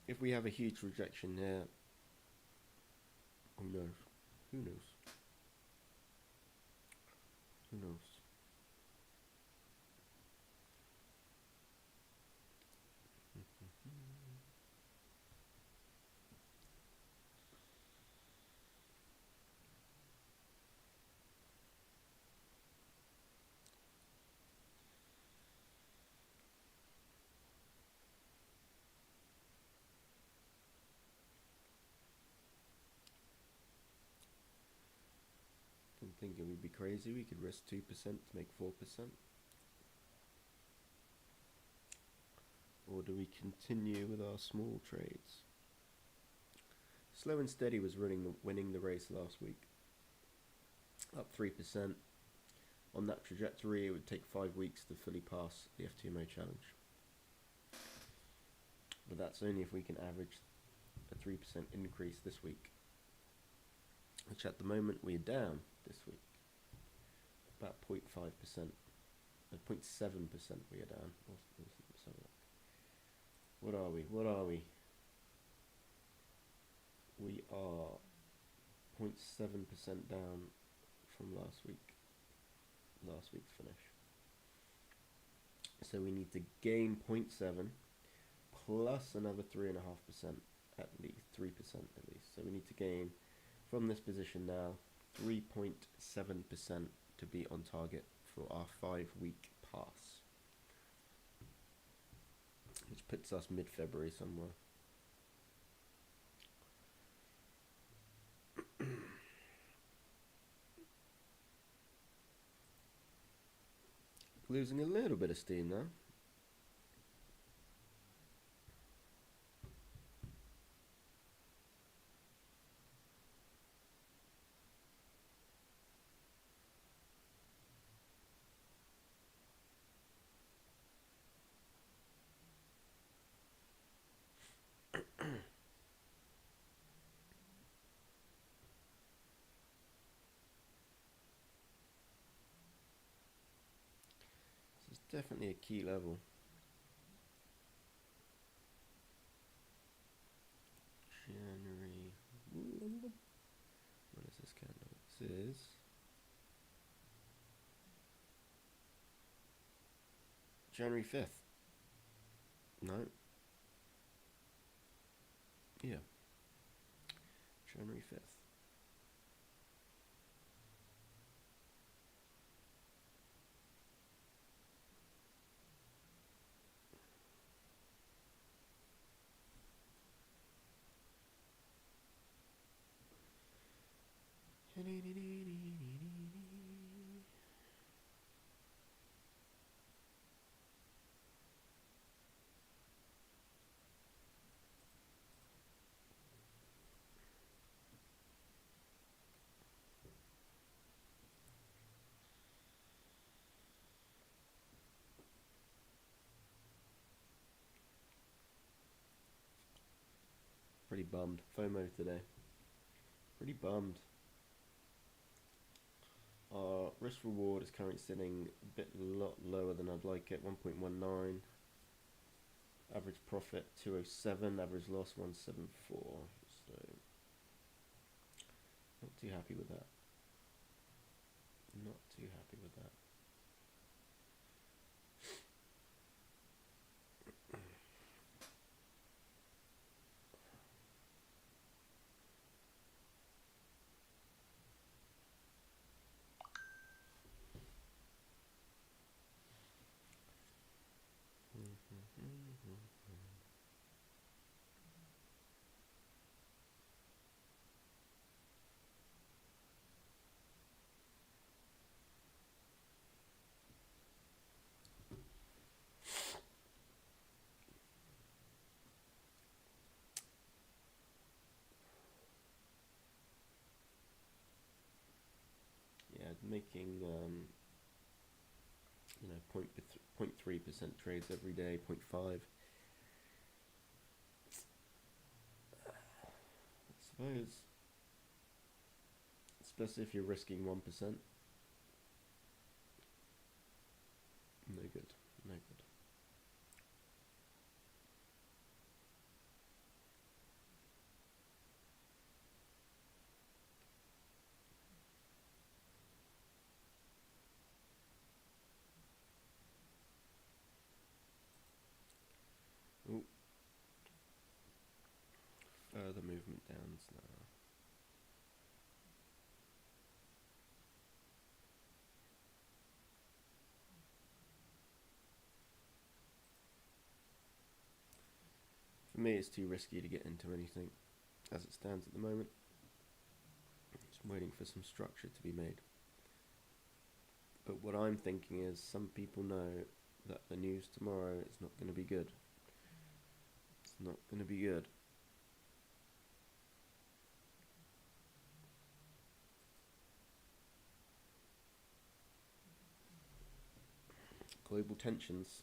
If we have a huge rejection here, who knows? Who knows? Who knows? I'm thinking we'd be crazy. We could risk 2% to make 4%. Or do we continue with our small trades? Slow and Steady was winning the race last week. Up 3%. On that trajectory, it would take 5 weeks to fully pass the FTMO challenge. But that's only if we can average a 3% increase this week. Which at the moment we're down this week. About 0.5%. 0.7% we are down. What are we? We are 0.7% down from last week's finish. So we need to gain 0.7 plus another 3.5% at least, 3% at least. So we need to gain from this position now 3.7% to be on target for our 5-week pass, which puts us mid-February somewhere. Losing a little bit of steam now. This is definitely a key level. January. What is this candle? This is January 5th. No. Yeah. January 5th. pretty bummed. FOMO today. Pretty bummed. Our risk reward is currently sitting a lot lower than I'd like it. 1.19. Average profit 207. Average loss 174. So not too happy with that. Not too happy with that. Yeah, making 0.3% trades every day, 0.5. I suppose, especially if you're risking 1%. No good, no good. Ooh. Further movement downs now. For me, it's too risky to get into anything as it stands at the moment. Just waiting for some structure to be made. But what I'm thinking is some people know that the news tomorrow is not going to be good. It's not going to be good. Global tensions.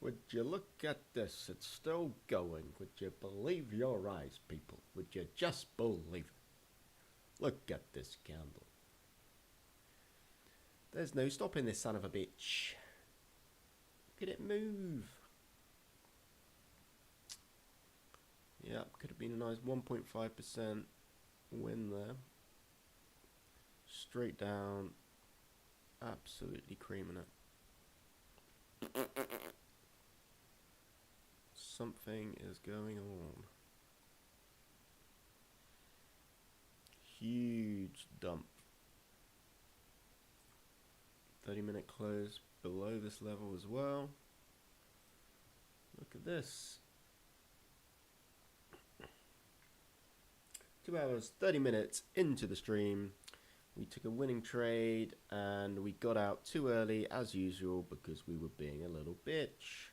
Would you look at this? It's still going. Would you believe your eyes, people? Would you just believe it? Look at this candle. There's no stopping this son of a bitch. Look at it move. Yeah, could have been a nice 1.5% win there. Straight down. Absolutely creaming it. Something is going on. Huge dump. 30-minute close below this level as well. Look at this. 2 hours, 30 minutes into the stream. We took a winning trade and we got out too early as usual because we were being a little bitch.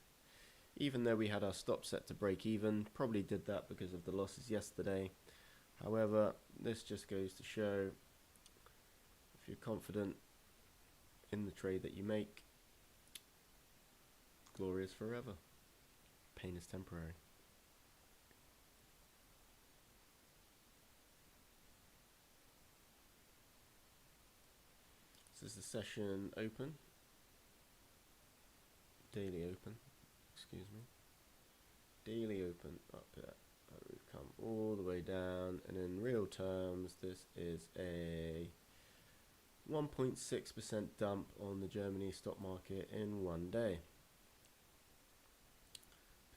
Even though we had our stop set to break even, probably did that because of the losses yesterday. However, this just goes to show if you're confident in the trade that you make, glory is forever. Pain is temporary. This is the session open. Daily open. Excuse me. Daily open up here. We've come all the way down, and in real terms, this is a 1.6% dump on the Germany stock market in one day.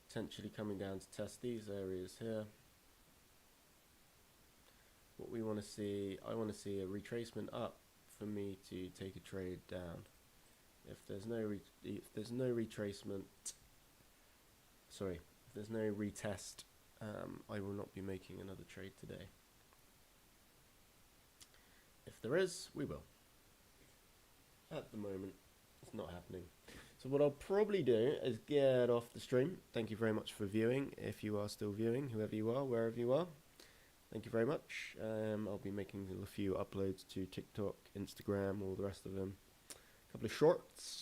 Potentially coming down to test these areas here. What we want to see, I want to see a retracement up for me to take a trade down. If there's no retracement, sorry, if there's no retest, I will not be making another trade today. If there is, we will. At the moment, it's not happening. So what I'll probably do is get off the stream. Thank you very much for viewing. If you are still viewing, whoever you are, wherever you are, thank you very much. I'll be making a few uploads to TikTok, Instagram, all the rest of them. A couple of shorts.